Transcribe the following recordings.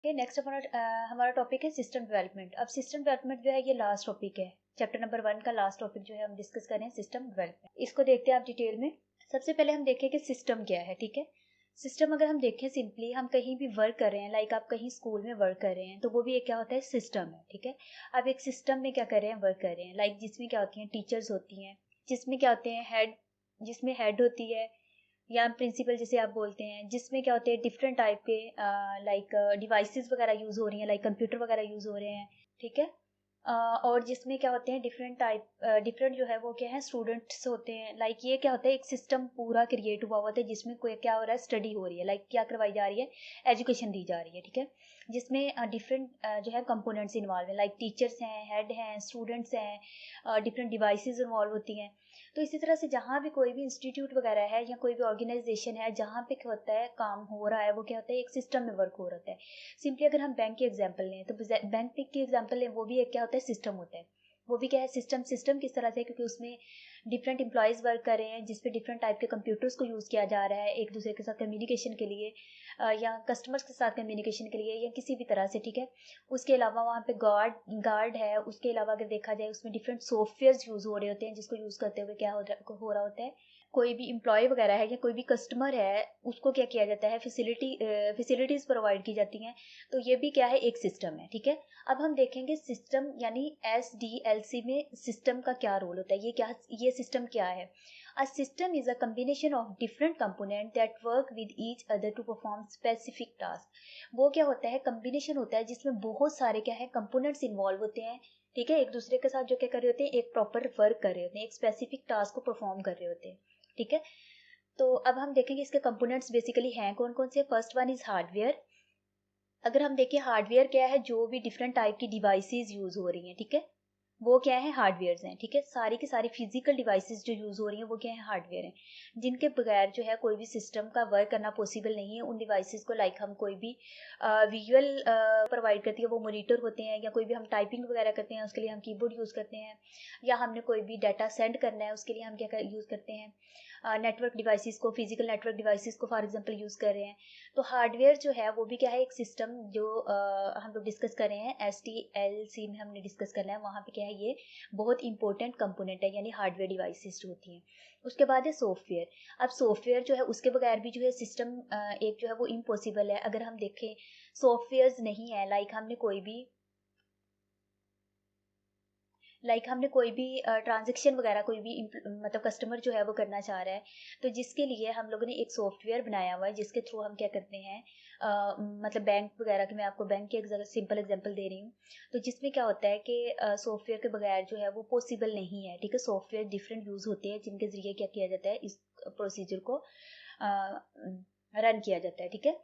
Next हमारा topic है system development. अब सिस्टम डेवलपमेंट जो है ये लास्ट टॉपिक है, चैप्टर नंबर 1 का लास्ट टॉपिक जो है हम डिस्कस कर रहे हैं सिस्टम डेवलपमेंट। इसको देखते हैं आप डिटेल में। सबसे पहले हम देखें कि सिस्टम क्या है। ठीक है, सिस्टम अगर हम देखें सिंपली, हम कहीं भी वर्क कर रहे हैं, लाइक आप कहीं स्कूल में वर्क कर रहे हैं तो वो भी एक क्या होता है, सिस्टम है। ठीक है, अब एक सिस्टम में क्या कर रहे हैं, वर्क कर रहे हैं, लाइक जिसमें क्या होती हैं, टीचर्स होती हैं, जिसमें क्या होते हैं, हेड, जिसमें हेड होती है या प्रिंसिपल जिसे आप बोलते हैं, जिसमें क्या होते हैं डिफरेंट टाइप के लाइक डिवाइसेस वगैरह यूज़ हो रही हैं, लाइक कंप्यूटर वगैरह यूज़ हो रहे हैं। ठीक है, और जिसमें क्या होते हैं डिफरेंट टाइप, डिफरेंट जो है वो क्या है, स्टूडेंट्स होते हैं। लाइक ये क्या होता है, एक सिस्टम पूरा क्रिएट हुआ होता है जिसमें कोई क्या हो रहा है, स्टडी हो रही है, लाइक क्या करवाई जा रही है, एजुकेशन दी जा रही है। ठीक है, जिसमें डिफरेंट जो है कंपोनेंट्स इन्वॉल्व हैं, लाइक टीचर्स हैं, हेड हैं, स्टूडेंट्स हैं, डिफरेंट डिवाइसेस इन्वॉल्व होती हैं। तो इसी तरह से जहाँ भी कोई भी इंस्टीट्यूट वगैरह है या कोई भी ऑर्गेनाइजेशन है जहाँ पे क्या होता है, काम हो रहा है, वो क्या होता है, एक सिस्टम में वर्क हो रहा है। सिंपली अगर हम बैंक की एग्जांपल लें तो बैंक की एग्जांपल लें, वो भी एक क्या होता है, सिस्टम होता है। वो भी क्या है, सिस्टम। सिस्टम किस तरह से, क्योंकि उसमें डिफरेंट एम्प्लॉयज़ वर्क कर रहे हैं जिसपे डिफरेंट टाइप के कंप्यूटर्स को यूज़ किया जा रहा है एक दूसरे के साथ कम्युनिकेशन के लिए, या कस्टमर्स के साथ कम्युनिकेशन के लिए, या किसी भी तरह से। ठीक है, उसके अलावा वहाँ पे गार्ड है। उसके अलावा अगर देखा जाए उसमें डिफरेंट सॉफ्टवेयर यूज़ हो रहे होते हैं जिसको यूज़ करते हुए क्या हो रहा होता है, कोई भी एम्प्लॉय वगैरह है या कोई भी कस्टमर है उसको क्या किया जाता है, फैसिलिटीज़ प्रोवाइड की जाती हैं। तो ये भी क्या है, एक सिस्टम है। ठीक है, अब हम देखेंगे सिस्टम यानी SDLC में सिस्टम का क्या रोल होता है, ये सिस्टम क्या है। A system is a combination of different components that work with each other to perform specific task। वो क्या होता है, कम्बिनेशन होता है जिसमें बहुत सारे क्या है, कंपोनेंट्स इन्वॉल्व होते हैं। ठीक है, एक दूसरे के साथ जो क्या कर रहे होते हैं, एक प्रॉपर वर्क कर रहे होते हैं, एक स्पेसिफिक टास्क को परफॉर्म कर रहे होते हैं। ठीक है, तो अब हम देखेंगे इसके कंपोनेंट्स बेसिकली हैं कौन कौन से। First one is hardware. अगर हम देखें हार्डवेयर क्या है, जो भी डिफरेंट टाइप की डिवाइसेस यूज हो रही हैं, ठीक है, वो क्या है, हार्डवेयर हैं। ठीक है, सारी की सारी फिजिकल डिवाइसेस जो यूज हो रही हैं वो क्या है, हार्डवेयर हैं, जिनके बगैर जो है कोई भी सिस्टम का वर्क करना पॉसिबल नहीं है। उन डिवाइसेस को लाइक हम कोई भी विजुअल प्रोवाइड करती है, वो मॉनिटर होते हैं, या कोई भी हम टाइपिंग वगैरह करते हैं उसके लिए हम कीबोर्ड यूज़ करते हैं, या हमने कोई भी डाटा सेंड करना है उसके लिए हम क्या यूज़ करते हैं, नेटवर्क डिवाइसेस को, फिजिकल नेटवर्क डिवाइसेस को फॉर एग्जांपल यूज़ कर रहे हैं। तो हार्डवेयर जो है वो भी क्या है, एक सिस्टम जो हम लोग डिस्कस कर रहे हैं SDLC में हमने डिस्कस करना है, वहाँ पे क्या है, ये बहुत इंपॉर्टेंट कंपोनेंट है, यानी हार्डवेयर डिवाइसेस जो होती हैं। उसके बाद है सॉफ्टवेयर। अब सॉफ्टवेयर जो है उसके बगैर भी जो है सिस्टम एक जो है वो इम्पॉसिबल है। अगर हम देखें सॉफ्टवेयर्स नहीं है, लाइक हमने कोई भी ट्रांजेक्शन वगैरह कोई भी मतलब कस्टमर जो है वो करना चाह रहा है, तो जिसके लिए हम लोगों ने एक सॉफ्टवेयर बनाया हुआ है जिसके थ्रू हम क्या करते हैं, मतलब बैंक वगैरह के, मैं आपको बैंक की एक सिंपल एग्जांपल दे रही हूँ। तो जिसमें क्या होता है कि सॉफ्टवेयर के बगैर जो है वो पॉसिबल नहीं है। ठीक है, सॉफ्टवेयर डिफरेंट यूज़ होते हैं जिनके ज़रिए क्या किया जाता है, इस प्रोसीजर को रन किया जाता है। ठीक है,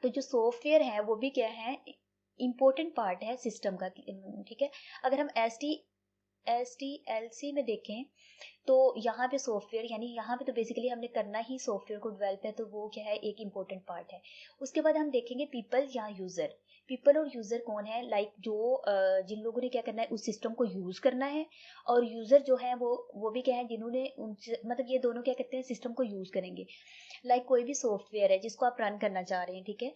तो जो सॉफ्टवेयर है वो भी क्या है, इम्पोर्टेंट पार्ट है सिस्टम का। ठीक है, अगर हम SDLC में देखें तो यहाँ पे सॉफ्टवेयर, यानी यहाँ पे तो बेसिकली हमने करना ही सॉफ्टवेयर को डेवलप है, तो वो क्या है, एक इम्पोर्टेंट पार्ट है। उसके बाद हम देखेंगे पीपल या यूज़र। पीपल और यूज़र कौन है, लाइक जो जिन लोगों ने क्या करना है, उस सिस्टम को यूज़ करना है, और यूज़र जो है वो भी क्या है, जिन्होंने मतलब ये दोनों क्या करते हैं, सिस्टम को यूज़ करेंगे। लाइक कोई भी सॉफ्टवेयर है जिसको आप रन करना चाह रहे हैं, ठीक है,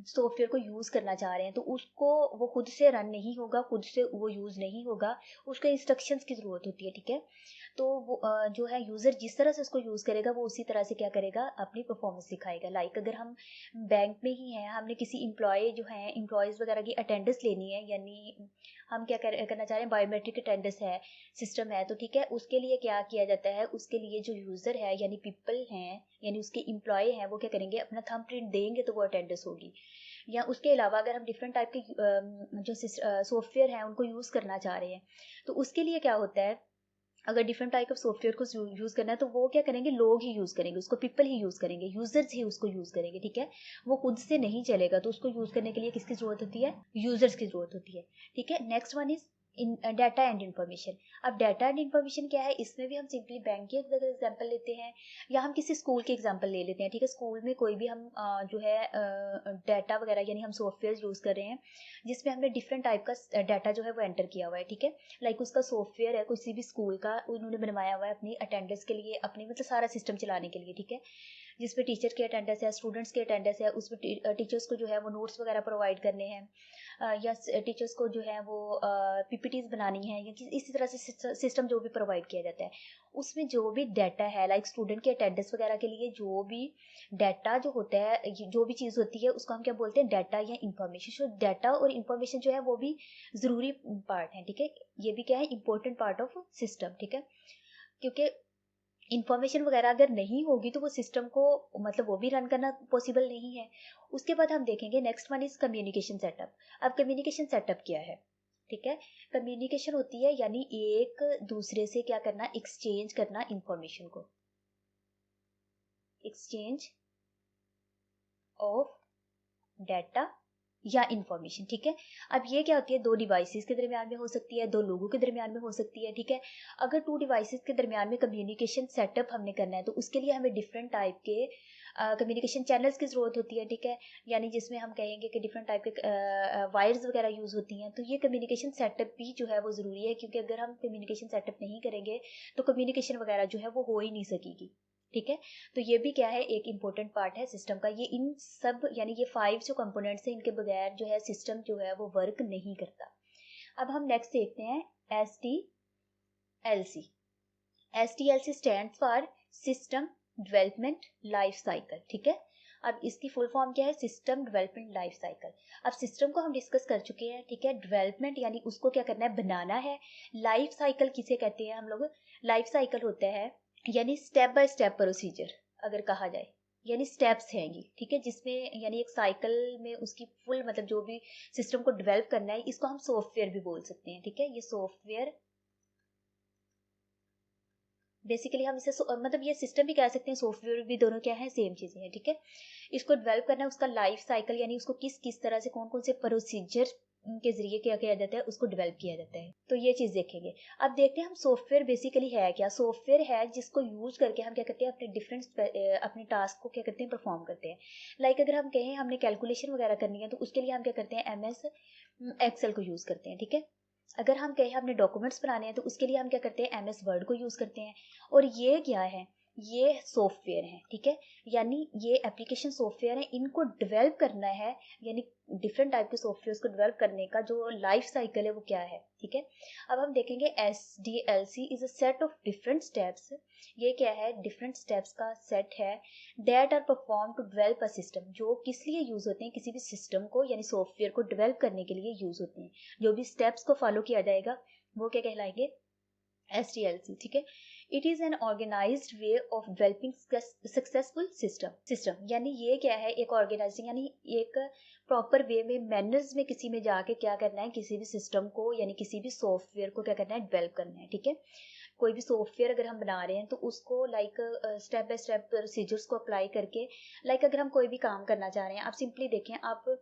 सॉफ्टवेयर को यूज़ करना चाह रहे हैं, तो उसको वो खुद से रन नहीं होगा, खुद से वो यूज़ नहीं होगा, उसको इंस्ट्रक्शंस की ज़रूरत होती है। ठीक है, तो वो जो है यूज़र जिस तरह से उसको यूज़ करेगा वो उसी तरह से क्या करेगा, अपनी परफॉर्मेंस दिखाएगा। लाइक अगर हम बैंक में ही हैं, हमने किसी एम्प्लॉय जो है, एम्प्लॉयज़ वगैरह की अटेंडेंस लेनी है, यानी हम क्या करना चाह रहे हैं, बायोमेट्रिक अटेंडेंस है, सिस्टम है, तो ठीक है, उसके लिए क्या किया जाता है, उसके लिए जो यूज़र है यानी पीपल हैं, यानी उसके एम्प्लॉय हैं, वो क्या करेंगे, अपना थंब प्रिंट देंगे तो वो अटेंडेंस होगी। या उसके अलावा अगर हम डिफरेंट टाइप के जो सॉफ्टवेयर हैं उनको यूज़ करना चाह रहे हैं, तो उसके लिए क्या होता है, अगर डिफरेंट टाइप ऑफ सॉफ्टवेयर को यूज़ करना है तो वो क्या करेंगे, लोग ही यूज़ करेंगे उसको, पीपल ही यूज़ करेंगे, यूजर्स ही उसको यूज़ करेंगे। ठीक है, वो खुद से नहीं चलेगा, तो उसको यूज़ करने के लिए किसकी ज़रूरत होती है, यूजर्स की ज़रूरत होती है। ठीक है, next one is in data and information. अब डाटा एंड इन्फॉर्मेशन क्या है, इसमें भी हम सिंपली बैंक के अगर एग्जाम्पल लेते हैं, या हम किसी स्कूल के एग्जाम्पल ले लेते हैं। ठीक है, स्कूल में कोई भी हम जो है डाटा वगैरह, यानी हम सॉफ्टवेयर यूज़ कर रहे हैं जिसमें हमने डिफरेंट टाइप का डाटा जो है वो एंटर किया हुआ है। ठीक है, लाइक उसका सॉफ्टवेयर है किसी भी स्कूल का, उन्होंने बनवाया हुआ है अपनी अटेंडेंस के लिए, अपनी मतलब सारा सिस्टम चलाने के लिए। ठीक है, जिसमें टीचर की अटेंडेंस है, स्टूडेंट्स की अटेंडेंस है, उसमें टीचर्स को जो है वो नोट्स वगैरह प्रोवाइड करने हैं, या टीचर्स को जो है वो पीपीटीज बनानी है, या इसी तरह से सिस्टम जो भी प्रोवाइड किया जाता है, उसमें जो भी डाटा है लाइक स्टूडेंट के अटेंडेंस वगैरह के लिए जो भी डाटा जो होता है, जो भी चीज़ होती है उसको हम क्या बोलते हैं, डाटा या इंफॉर्मेशन। सो डाटा और इंफॉर्मेशन जो है वो भी ज़रूरी पार्ट है, ठीक है। ये भी क्या है, इंपॉर्टेंट पार्ट ऑफ सिस्टम, ठीक है। क्योंकि इंफॉर्मेशन वगैरह अगर नहीं होगी तो वो सिस्टम को मतलब वो भी रन करना पॉसिबल नहीं है। उसके बाद हम देखेंगे next one is communication setup. अब कम्युनिकेशन सेटअप क्या है, ठीक है। कम्युनिकेशन होती है यानी एक दूसरे से क्या करना, एक्सचेंज करना इंफॉर्मेशन को, एक्सचेंज ऑफ डाटा या इंफॉर्मेशन, ठीक है। अब ये क्या होती है, दो डिवाइसेस के दरमियान में हो सकती है, दो लोगों के दरमियान में हो सकती है, ठीक है। अगर टू डिवाइसेस के दरमियान में कम्युनिकेशन सेटअप हमने करना है तो उसके लिए हमें डिफरेंट टाइप के कम्युनिकेशन चैनल्स की ज़रूरत होती है, ठीक है। यानी जिसमें हम कहेंगे कि डिफरेंट टाइप के वायर्स वगैरह यूज़ होती हैं, तो ये कम्युनिकेशन सेटअप भी जो है वो ज़रूरी है, क्योंकि अगर हम कम्युनिकेशन सेटअप नहीं करेंगे तो कम्युनिकेशन वगैरह जो है वो हो ही नहीं सकेगी, ठीक है। तो ये भी क्या है, एक इम्पोर्टेंट पार्ट है सिस्टम का। ये इन सब यानी ये 5 जो कंपोनेंट्स हैं, इनके बगैर जो है सिस्टम जो है वो वर्क नहीं करता। अब हम नेक्स्ट देखते हैं SDLC। SDLC stands for system development life cycle, ठीक है। अब इसकी फुल फॉर्म क्या है, सिस्टम डेवलपमेंट लाइफ साइकिल। अब सिस्टम को हम डिस्कस कर चुके हैं, ठीक है। डेवलपमेंट यानी उसको क्या करना है, बनाना है। लाइफ साइकिल किसे कहते हैं हम लोग, लाइफ साइकिल होता है यानी स्टेप बाय स्टेप प्रोसीजर अगर कहा जाए, यानी स्टेप्स हैं ये, ठीक है। जिसमें यानी एक साइकिल में उसकी फुल मतलब जो भी सिस्टम को डेवलप करना है, इसको हम सॉफ्टवेयर भी बोल सकते हैं, ठीक है। ये सॉफ्टवेयर बेसिकली हम इसे मतलब ये सिस्टम भी कह सकते हैं, सॉफ्टवेयर भी, दोनों क्या है, सेम चीजें हैं, ठीक है। इसको डेवलप करना है, उसका लाइफ साइकिल यानी उसको किस किस तरह से कौन कौन से प्रोसीजर के जरिए क्या किया जाता है, उसको डेवलप किया जाता है, तो ये चीज देखेंगे। अब देखते हैं हम सॉफ्टवेयर बेसिकली है क्या। सॉफ्टवेयर है जिसको यूज करके हम क्या करते हैं, अपने डिफरेंट अपने टास्क को क्या करते हैं, परफॉर्म करते हैं। लाइक अगर हम कहें हमने कैलकुलेशन वगैरह करनी है तो उसके लिए हम क्या करते हैं, MS एक्सेल को यूज करते हैं, ठीक है। अगर हम कहें हमने डॉक्यूमेंट्स बनाने हैं तो उसके लिए हम क्या करते हैं, MS वर्ड को यूज करते हैं। और ये क्या है, ये सॉफ्टवेयर है, ठीक है। यानी ये एप्लीकेशन सॉफ्टवेयर है, इनको डेवलप करना है, यानी डिफरेंट टाइप के सॉफ्टवेयर को डेवलप करने का जो लाइफ साइकिल है वो क्या है, ठीक है। अब हम देखेंगे SDLC is a set of different steps. ये क्या है, डिफरेंट स्टेप्स का सेट है that are perform to develop a system, जो किस लिए यूज होते हैं, किसी भी सिस्टम को यानी सॉफ्टवेयर को डेवलप करने के लिए यूज होते हैं। जो भी स्टेप्स को फॉलो किया जाएगा वो क्या कहलाएंगे, SDLC, ठीक है। It is an organised way of developing successful system यानी ये क्या है, एक ऑर्गेनाइजिंग यानी एक प्रॉपर वे में, मैनर्स में किसी में जाके क्या करना है, किसी भी सिस्टम को यानी किसी भी सॉफ्टवेयर को क्या करना है, डेवलप करना है, ठीक है। कोई भी सॉफ्टवेयर अगर हम बना रहे हैं तो उसको like step by step procedures को अप्लाई करके, लाइक अगर हम कोई भी काम करना चाह रहे हैं, आप सिंपली देखें, आप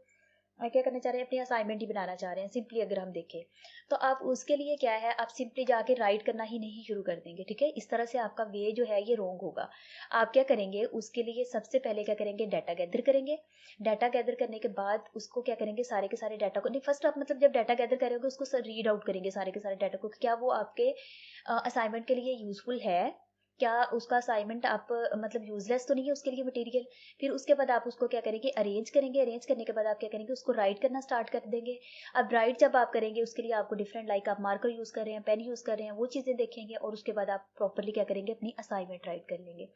क्या करना चाह रहे हैं, अपनी असाइनमेंट ही बनाना चाह रहे हैं, सिंपली अगर हम देखें तो आप उसके लिए क्या है, आप सिंपली जाके राइट करना ही नहीं शुरू कर देंगे, ठीक है। इस तरह से आपका वे जो है ये रॉन्ग होगा। आप क्या करेंगे, उसके लिए सबसे पहले क्या करेंगे, डाटा गैदर करेंगे। डाटा गैदर करने के बाद उसको क्या करेंगे, सारे के सारे डाटा को नहीं, फर्स्ट आप मतलब जब डाटा गैदर करेंगे उसको रीड आउट करेंगे सारे के सारे डाटा को, क्या वो आपके असाइनमेंट के लिए यूजफुल है, क्या उसका असाइनमेंट आप मतलब यूजलेस तो नहीं है उसके लिए मटेरियल। फिर उसके बाद आप उसको क्या करेंगे, अरेंज करेंगे। अरेंज करने के बाद आप क्या करेंगे, उसको राइट करना स्टार्ट कर देंगे। अब राइट जब आप करेंगे उसके लिए आपको डिफरेंट लाइक आप मार्कर यूज कर रहे हैं, पेन यूज कर रहे हैं, वो चीजें देखेंगे और उसके बाद आप प्रॉपरली क्या करेंगे, अपनी असाइनमेंट राइट कर लेंगे।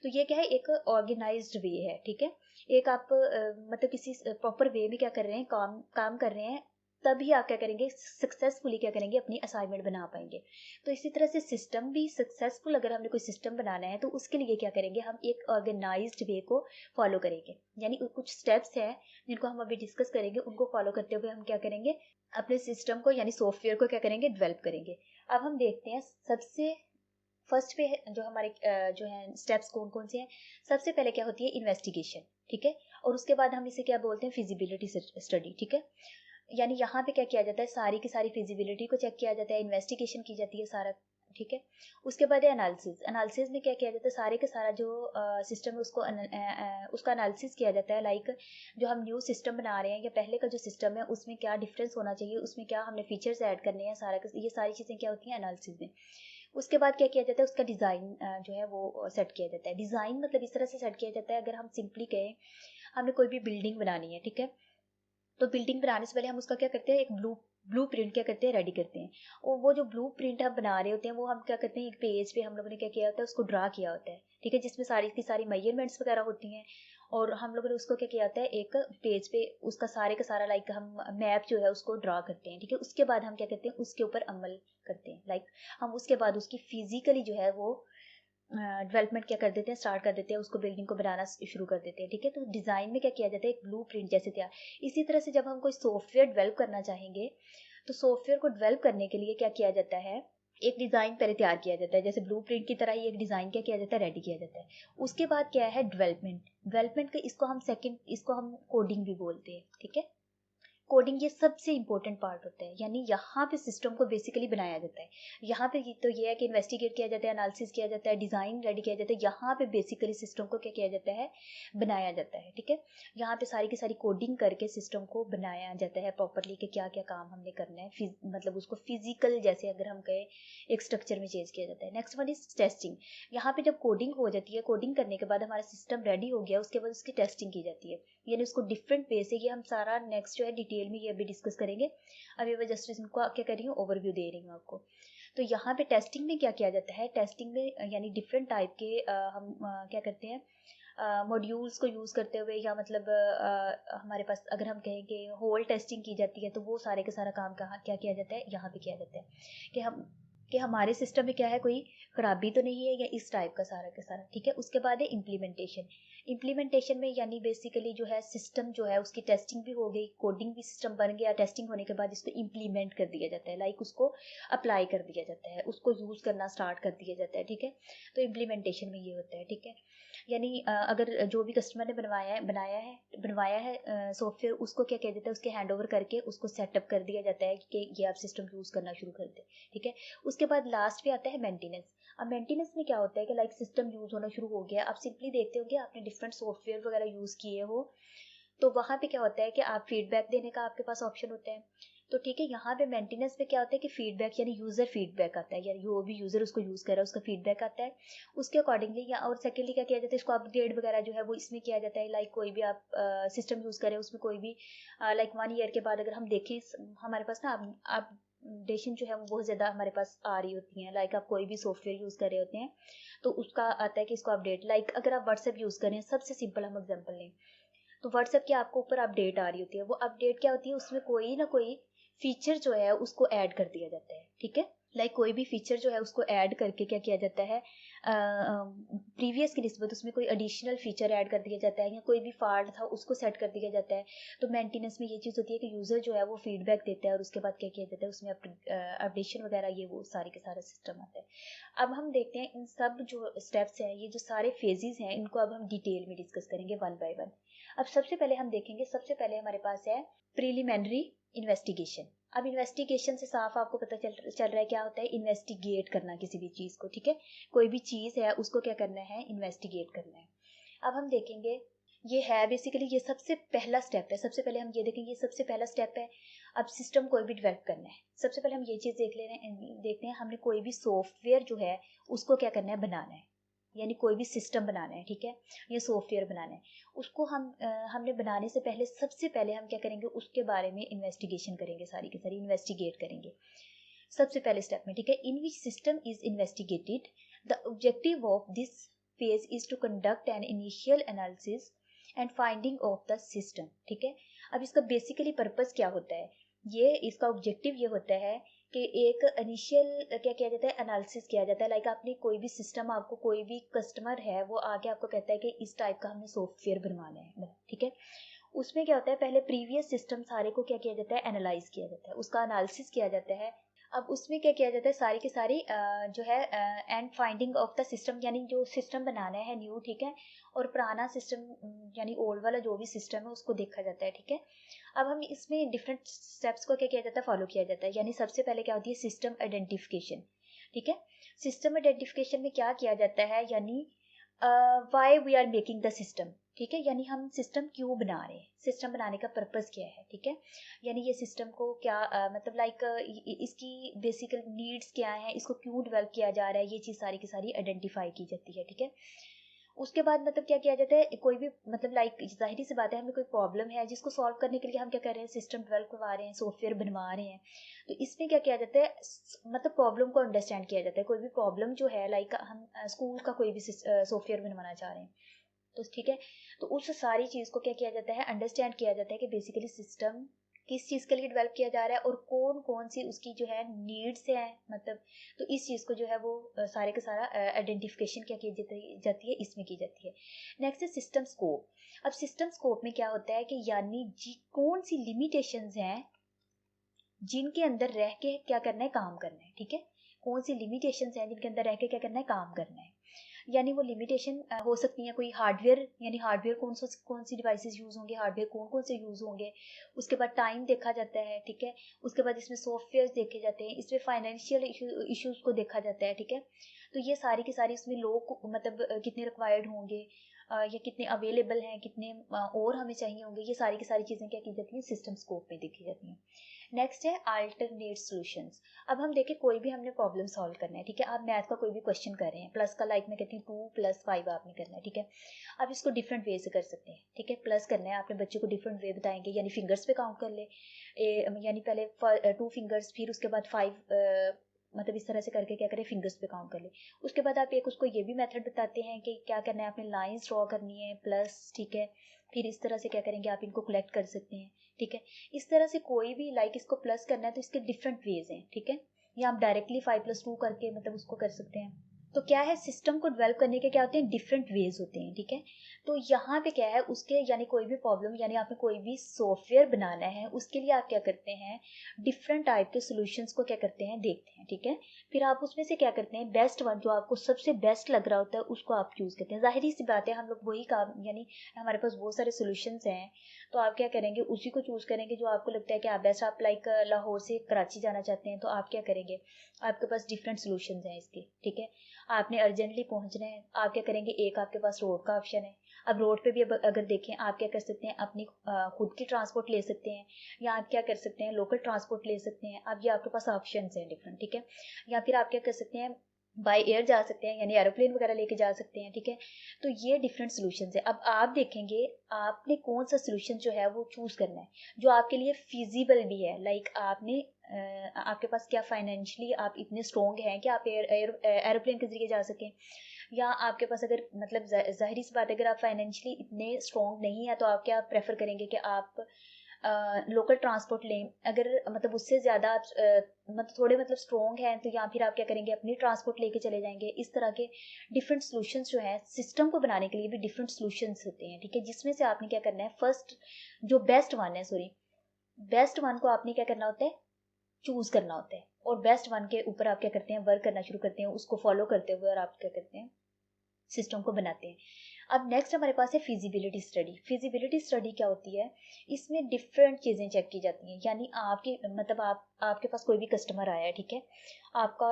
तो ये क्या है, एक ऑर्गेनाइज्ड वे है, ठीक है। एक आप मतलब किसी प्रॉपर वे में क्या कर रहे हैं, काम कर रहे हैं, तभी आप क्या करेंगे, सक्सेसफुली क्या करेंगे, अपनी असाइनमेंट बना पाएंगे। तो इसी तरह से सिस्टम भी सक्सेसफुल, अगर हमने कोई सिस्टम बनाना है तो उसके लिए क्या करेंगे, हम एक ऑर्गेनाइज्ड वे को फॉलो करेंगे। यानी कुछ स्टेप्स हैं जिनको हम अभी डिस्कस करेंगे, उनको फॉलो करते हुए हम क्या करेंगे, अपने सिस्टम को यानी सॉफ्टवेयर को क्या करेंगे, डेवलप करेंगे। अब हम देखते हैं सबसे फर्स्ट पे जो हमारे जो है स्टेप्स कौन कौन से हैं। सबसे पहले क्या होती है, इन्वेस्टिगेशन, ठीक है। और उसके बाद हम इसे क्या बोलते हैं, फिजिबिलिटी स्टडी, ठीक है। यानी यहाँ पे क्या किया जाता है, सारी की सारी फिजिबिलिटी को चेक किया जाता है, इन्वेस्टिगेशन की जाती है सारा, ठीक है। उसके बाद है एनालिसिस। एनालिसिस में क्या किया जाता है, सारे का सारा जो सिस्टम है उसको उसका एनालिसिस किया जाता है। लाइक जो हम न्यू सिस्टम बना रहे हैं या पहले का जो सिस्टम है उसमें क्या डिफरेंस होना चाहिए, उसमें क्या हमने फीचर्स ऐड करने हैं, सारा ये सारी चीज़ें क्या होती हैं एनालिसिस में। उसके बाद क्या किया जाता है, उसका डिज़ाइन जो है वो सेट किया जाता है। डिज़ाइन मतलब इस तरह से सेट किया जाता है, अगर हम सिंपली कहें हमने कोई भी बिल्डिंग बनानी है, ठीक है, तो बिल्डिंग बनाने से पहले हम उसका क्या करते हैं, एक ब्लू प्रिंट क्या करते हैं, रेडी करते हैं। और वो जो ब्लू प्रिंट हम बना रहे होते हैं वो हम क्या करते हैं, एक पेज पे हम लोगों ने क्या किया होता है, उसको ड्रा किया होता है, ठीक है, जिसमें सारी की सारी मेजरमेंट्स वगैरह होती हैं। और हम लोगों ने उसको क्या किया होता है, एक पेज पे उसका सारे का सारा लाइक हम मैप जो है उसको ड्रा करते हैं, ठीक है। उसके बाद हम क्या करते हैं, उसके ऊपर अमल करते हैं, लाइक हम उसके बाद उसकी फिजिकली जो है वो डेवलपमेंट क्या कर देते हैं, स्टार्ट कर देते हैं, उसको बिल्डिंग को बनाना शुरू कर देते हैं, ठीक है। तो डिज़ाइन में क्या किया जाता है, एक ब्लू प्रिंट जैसे तैयार। इसी तरह से जब हम कोई सॉफ्टवेयर डेवलप करना चाहेंगे तो सॉफ्टवेयर को डेवलप करने के लिए क्या किया जाता है, एक डिज़ाइन पहले तैयार किया जाता है, जैसे ब्लू प्रिंट की तरह ही एक डिज़ाइन क्या किया जाता है, रेडी किया जाता है। उसके बाद क्या है, डेवलपमेंट। डेवलपमेंट का इसको हम कोडिंग भी बोलते हैं, ठीक है। कोडिंग ये सबसे इंपॉर्टेंट पार्ट होता है, यानी यहाँ पे सिस्टम को बेसिकली बनाया जाता है। यहाँ पे तो ये है कि इन्वेस्टिगेट किया जाता है, एनालिसिस किया जाता है, डिज़ाइन रेडी किया जाता है। यहाँ पे बेसिकली सिस्टम को क्या किया जाता है, बनाया जाता है, ठीक है। यहाँ पे सारी की सारी कोडिंग करके सिस्टम को बनाया जाता है प्रॉपरली, कि क्या क्या काम हमने करना है, मतलब उसको फिजिकल जैसे अगर हम कहें एक स्ट्रक्चर में चेंज किया जाता है। Next one is testing. यहाँ पे जब कोडिंग हो जाती है, कोडिंग करने के बाद हमारा सिस्टम रेडी हो गया, उसके बाद उसकी टेस्टिंग की जाती है, यानी उसको डिफरेंट वे से, ये हम सारा नेक्स्ट जो है डिटेल में ये अभी डिस्कस करेंगे। अभी मैं जस्ट इनको क्या कर रही हूँ, ओवरव्यू दे रही हूँ आपको। तो यहाँ पे टेस्टिंग में क्या किया जाता है, टेस्टिंग में यानी डिफरेंट टाइप के हम क्या करते हैं, मॉड्यूल्स को यूज़ करते हुए, या मतलब हमारे पास अगर हम कहें कि होल टेस्टिंग की जाती है, तो वो सारे का सारा काम कहाँ क्या किया जाता है, यहाँ पे किया जाता है कि हमारे सिस्टम में क्या है, कोई खराबी तो नहीं है, या इस टाइप का सारा, ठीक है। उसके बाद है इम्प्लीमेंटेशन। इम्प्लीमेंटेशन में यानी बेसिकली जो है सिस्टम जो है उसकी टेस्टिंग भी हो गई, कोडिंग भी सिस्टम बन गया, टेस्टिंग होने के बाद इसको इम्प्लीमेंट कर दिया जाता है, लाइक उसको अप्लाई कर दिया जाता है, उसको यूज़ करना स्टार्ट कर दिया जाता है, ठीक है। तो इम्प्लीमेंटेशन में ये होता है, ठीक है। यानी अगर जो भी कस्टमर ने बनवाया है सॉफ्टवेयर, उसको क्या कह देता है, उसके हैंड ओवर करके उसको सेटअप कर दिया जाता है कि ये आप सिस्टम यूज़ करना शुरू कर दें, ठीक है। उसके बाद लास्ट पे आता है मेंटेनेंस। अब मेंटेनेंस में क्या होता है कि लाइक सिस्टम यूज़ होना शुरू हो गया, आप सिंपली देखते होंगे, आपने डिफरेंट सॉफ्टवेयर वगैरह यूज़ किए हो, तो वहाँ पे क्या होता है कि आप फीडबैक देने का आपके पास ऑप्शन होता है। तो ठीक है, यहाँ पे मेंटेनेंस पे क्या होता है कि फीडबैक यानी यूज़र फीडबैक आता है, यानी जो भी यूज़र उसको यूज़ कर रहा है उसका फीडबैक आता है, उसके अकॉर्डिंगली। या और सेकेंडली क्या किया जाता है, इसको अपग्रेड वगैरह जो है वो इसमें किया जाता है, लाइक कोई भी आप सिस्टम यूज़ करें, उसमें कोई भी लाइक 1 ईयर के बाद अगर हम देखें, हमारे पास ना अपडेशन जो है वो बहुत ज़्यादा हमारे पास आ रही होती हैं, लाइक आप कोई भी सॉफ्टवेयर यूज़ कर रहे होते हैं तो उसका आता है कि इसको अपडेट, लाइक अगर आप व्हाट्सएप यूज़ करें, सबसे सिंपल हम एग्जाम्पल लें, तो व्हाट्सएप की आपको ऊपर अपडेट आ रही होती है, वो अपडेट क्या होती है, उसमें कोई ना कोई फीचर जो है उसको ऐड कर दिया जाता है, ठीक है। लाइक कोई भी फीचर जो है उसको ऐड करके क्या किया जाता है, प्रीवियस की निस्बत उसमें कोई एडिशनल फीचर ऐड कर दिया जाता है, या कोई भी फॉल्ट था उसको सेट कर दिया जाता है। तो मेंटेनेंस में ये चीज़ होती है कि यूज़र जो है वो फीडबैक देता है, और उसके बाद क्या किया जाता है, उसमें अपडेशन वगैरह ये वो सारे के सारा सिस्टम आता है। अब हम देखते हैं इन सब जो स्टेप्स हैं, ये जो सारे फेजेस हैं, इनको अब हम डिटेल में डिस्कस करेंगे वन बाय वन। अब सबसे पहले हम देखेंगे, सबसे पहले हमारे पास है प्रीलिमिनरी इन्वेस्टिगेशन। अब इन्वेस्टिगेशन से साफ आपको पता चल रहा है क्या होता है, इन्वेस्टिगेट करना किसी भी चीज़ को, ठीक है। कोई भी चीज़ है उसको क्या करना है, इन्वेस्टिगेट करना है। अब हम देखेंगे, ये है बेसिकली ये सबसे पहला स्टेप है। सबसे पहले हम ये देखेंगे, ये सबसे पहला स्टेप है। अब सिस्टम कोई भी डेवलप करना है, सबसे पहले हम ये चीज़ देखते हैं, हमने कोई भी सॉफ्टवेयर जो है उसको क्या करना है, बनाना है, यानी कोई भी सिस्टम बनाना है, ठीक है, या सॉफ्टवेयर बनाना है। उसको हमने बनाने से पहले सबसे पहले हम क्या करेंगे, उसके बारे में इन्वेस्टिगेशन करेंगे, सारी की सारी इन्वेस्टिगेट करेंगे सबसे पहले स्टेप में, ठीक है। In which system is investigated, the objective of this phase is to conduct an initial analysis and finding of the system, ठीक है। अब इसका बेसिकली पर्पस क्या होता है, ये इसका ऑब्जेक्टिव ये होता है कि एक इनिशियल क्या किया जाता है, एनालिसिस किया जाता है। लाइक आपने कोई भी सिस्टम, आपको कोई भी कस्टमर है वो आके आपको कहता है कि इस टाइप का हमने सॉफ्टवेयर बनवाना है, ठीक है। उसमें क्या होता है, पहले प्रीवियस सिस्टम सारे को क्या किया जाता है, एनालाइज किया जाता है, उसका एनालिसिस किया जाता है। अब उसमें क्या किया जाता है, सारी की सारी जो है and finding of the system, यानी जो सिस्टम बनाना है न्यू, ठीक है, और पुराना सिस्टम यानी ओल्ड वाला जो भी सिस्टम है उसको देखा जाता है, ठीक है। अब हम इसमें डिफरेंट स्टेप्स को क्या किया जाता है, फॉलो किया जाता है। यानी सबसे पहले क्या होती है, सिस्टम आइडेंटिफिकेशन, ठीक है। सिस्टम आइडेंटिफिकेशन में क्या किया जाता है, यानी why we are making the system, ठीक है, यानी हम सिस्टम क्यों बना रहे हैं, सिस्टम बनाने का पर्पस क्या है, ठीक है, यानी ये सिस्टम को क्या मतलब लाइक इसकी बेसिकल नीड्स क्या है, इसको क्यों डेवलप किया जा रहा है, ये चीज़ सारी की सारी आइडेंटिफाई की जाती है, ठीक है। उसके बाद मतलब क्या किया जाता है, कोई भी मतलब लाइक जाहिर सी बात है, हमें कोई प्रॉब्लम है जिसको सॉल्व करने के लिए हम क्या कर रहे हैं, सिस्टम डेवलप करवा रहे हैं, सॉफ्टवेयर बनवा रहे हैं। तो इसमें क्या किया जाता है, मतलब प्रॉब्लम को अंडरस्टैंड किया जाता है। कोई भी प्रॉब्लम जो है लाइक हम स्कूल का कोई भी सॉफ्टवेयर बनवाना चाह रहे हैं, तो ठीक है, तो उस सारी चीज़ को क्या किया जाता है, अंडरस्टैंड किया जाता है कि बेसिकली सिस्टम किस चीज़ के लिए डेवलप किया जा रहा है और कौन कौन सी उसकी जो है नीड्स है, मतलब तो इस चीज़ को जो है वो सारे का सारा आइडेंटिफिकेशन क्या की जाती है, इसमें की जाती है। नेक्स्ट है सिस्टम स्कोप। अब सिस्टम स्कोप में क्या होता है कि यानी कौन सी लिमिटेशंस हैं जिनके अंदर रह के क्या करना है, काम करना है, ठीक है, कौन सी लिमिटेशंस हैं जिनके अंदर रह के क्या करना है, काम करना है। यानी वो लिमिटेशन हो सकती है कोई हार्डवेयर, यानी हार्डवेयर कौन सी डिवाइसेस यूज होंगे, हार्डवेयर कौन कौन से यूज होंगे, उसके बाद टाइम देखा जाता है, ठीक है, उसके बाद इसमें सॉफ्टवेयर देखे जाते हैं, इसमें फाइनेंशियल इश्यूज को देखा जाता है, ठीक है। तो ये सारी की सारी इसमें लोग मतलब कितने रिक्वायर्ड होंगे या कितने अवेलेबल हैं, कितने और हमें चाहिए होंगे, ये सारी की सारी चीज़ें क्या की जाती हैं, सिस्टम स्कोप में देखी जाती हैं। नेक्स्ट है अल्टरनेट सॉल्यूशंस। अब हम देखें कोई भी हमने प्रॉब्लम सॉल्व करना है, ठीक है, आप मैथ का कोई भी क्वेश्चन कर रहे हैं, प्लस का लाइक मैं कहती हूँ 2 + 5 आपने करना है, ठीक है, आप इसको डिफरेंट वे से कर सकते हैं, ठीक है, प्लस करना है आपने बच्चे को डिफरेंट वे बताएंगे, यानी फिंगर्स पे काउंट कर ले, यानी पहले 2 फिंगर्स, फिर उसके बाद 5 मतलब इस तरह से करके क्या करें, फिंगर्स पे काउंट कर ले। उसके बाद आप एक उसको ये भी मेथड बताते हैं कि क्या करना है, आपने लाइंस ड्रॉ करनी है प्लस, ठीक है, फिर इस तरह से क्या करेंगे, आप इनको कलेक्ट कर सकते हैं, ठीक है। इस तरह से कोई भी लाइक इसको प्लस करना है तो इसके डिफरेंट वेज हैं, ठीक है, या आप डायरेक्टली 5 + 2 करके मतलब उसको कर सकते हैं। तो क्या है, सिस्टम को डेवलप करने के क्या होते हैं, डिफरेंट वेज होते हैं, ठीक है। तो यहाँ पे क्या है उसके, यानी कोई भी प्रॉब्लम, यानी आपने कोई भी सॉफ्टवेयर बनाना है, उसके लिए आप क्या करते हैं, डिफरेंट टाइप के सॉल्यूशंस को क्या करते हैं, देखते हैं, ठीक है। फिर आप उसमें से क्या करते हैं, बेस्ट वन जो आपको सबसे बेस्ट लग रहा होता है उसको आप चूज करते हैं। जाहिर सी बात है, हम लोग वही काम, यानी हमारे पास बहुत सारे सॉल्यूशंस हैं, तो आप क्या करेंगे, उसी को चूज करेंगे जो आपको लगता है कि आप बेस्ट, आप लाइक लाहौर से कराची जाना चाहते हैं, तो आप क्या करेंगे, आपके पास डिफरेंट सॉल्यूशंस हैं इसके, ठीक है। आपने अर्जेंटली पहुंचना है, आप क्या करेंगे, एक आपके पास रोड का ऑप्शन है। अब रोड पे भी अगर देखें, आप क्या कर सकते हैं, अपनी खुद की ट्रांसपोर्ट ले सकते हैं, या आप क्या कर सकते हैं, लोकल ट्रांसपोर्ट ले सकते हैं। अब ये आपके पास ऑप्शंस हैं डिफरेंट, ठीक है। या फिर आप क्या कर सकते हैं, बाय एयर जा सकते हैं, यानी एरोप्लेन वगैरह लेके जा सकते हैं, ठीक है। तो ये डिफरेंट सॉल्यूशंस है। अब आप देखेंगे आपने कौन सा सॉल्यूशन जो है वो चूज करना है जो आपके लिए फिजिबल भी है, लाइक आपने आपके पास क्या फाइनेंशियली आप इतने स्ट्रॉन्ग हैं कि आप एरोप्लेन के जरिए जा सकें, या आपके पास अगर मतलब जाहिर सी बात है, अगर आप फाइनेंशियली इतने स्ट्रॉन्ग नहीं है तो आप क्या प्रेफर करेंगे कि आप लोकल ट्रांसपोर्ट लें। अगर मतलब उससे ज़्यादा आप मतलब थोड़े मतलब स्ट्रॉन्ग हैं तो या फिर आप क्या करेंगे, अपनी ट्रांसपोर्ट लेके चले जाएंगे। इस तरह के डिफरेंट सॉल्यूशंस जो है सिस्टम को बनाने के लिए भी डिफरेंट सॉल्यूशंस होते हैं, ठीक है, जिसमें से आपने क्या करना है, फर्स्ट जो बेस्ट वन है, सॉरी बेस्ट वन को आपने क्या करना होता है, चूज करना होता है, और बेस्ट वन के ऊपर आप क्या करते हैं, वर्क करना शुरू करते हैं, उसको फॉलो करते हुए, और आप क्या करते हैं, सिस्टम को बनाते हैं। अब नेक्स्ट हमारे पास है फिजिबिलिटी स्टडी। फिजिबिलिटी स्टडी क्या होती है, इसमें डिफरेंट चीज़ें चेक की जाती हैं, यानी आपके मतलब आपके पास कोई भी कस्टमर आया है, ठीक है, आपका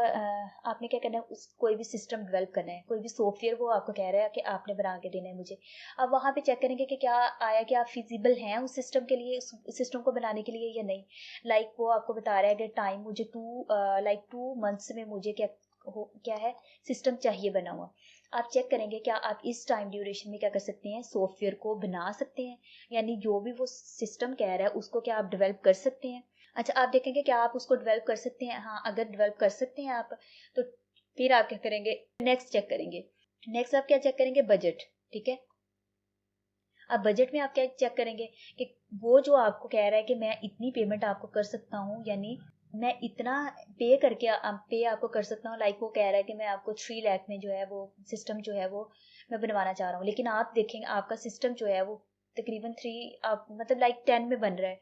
आपने क्या करना है, उस कोई भी सिस्टम डेवलप करना है, कोई भी सॉफ्टवेयर वो आपको कह रहा है कि आपने बना के देना है मुझे। अब वहाँ पे चेक करेंगे कि क्या आया, कि आप फिजिबल हैं उस सिस्टम के लिए, उस सिस्टम को बनाने के लिए या नहीं। लाइक वो आपको बता रहा है कि टाइम मुझे 2 मंथ्स में मुझे क्या है, सिस्टम चाहिए बना हुआ। आप चेक करेंगे क्या आप इस टाइम ड्यूरेशन में क्या कर सकते हैं, सॉफ्टवेयर को बना सकते हैं, यानी जो भी वो सिस्टम कह रहा है उसको क्या आप डेवलप कर सकते हैं। अच्छा, आप देखेंगे क्या आप उसको डेवलप कर सकते हैं, हाँ अगर डेवलप कर सकते हैं आप, तो फिर आप क्या करेंगे, नेक्स्ट चेक करेंगे। नेक्स्ट आप क्या चेक करेंगे, बजट, ठीक है। अब बजट में आप क्या चेक करेंगे कि वो जो आपको कह रहा है कि मैं इतनी पेमेंट आपको कर सकता हूँ, यानी मैं इतना पे करके पे आपको कर सकता हूँ। लाइक वो कह रहा है कि मैं आपको 3 लाख में जो है वो सिस्टम जो है वो मैं बनवाना चाह रहा हूँ, लेकिन आप देखेंगे आपका सिस्टम जो है वो तकरीबन 3 आप मतलब लाइक 10 में बन रहा है।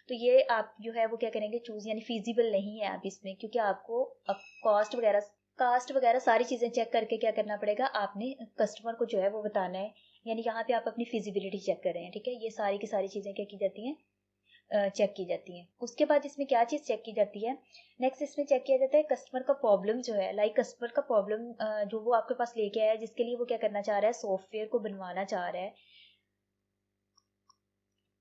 तो ये आप जो है वो क्या करेंगे, चूज, यानी फिजिबल नहीं है आप इसमें, क्योंकि आपको अब कास्ट वगैरह सारी चीज़ें चेक करके क्या करना पड़ेगा, आपने कस्टमर को जो है वो बताना है। यानी यहाँ पे आप अपनी फिजिबिलिटी चेक कर रहे हैं, ठीक है। ये सारी की सारी चीज़ें क्या की जाती हैं, चेक की जाती हैं। उसके बाद इसमें क्या चीज़ चेक की जाती है, नेक्स्ट इसमें चेक किया जाता है कस्टमर का प्रॉब्लम जो है, लाइक कस्टमर का प्रॉब्लम जो वो आपके पास लेके आया है, जिसके लिए वो क्या करना चाह रहा है, सॉफ्टवेयर को बनवाना चाह रहा है,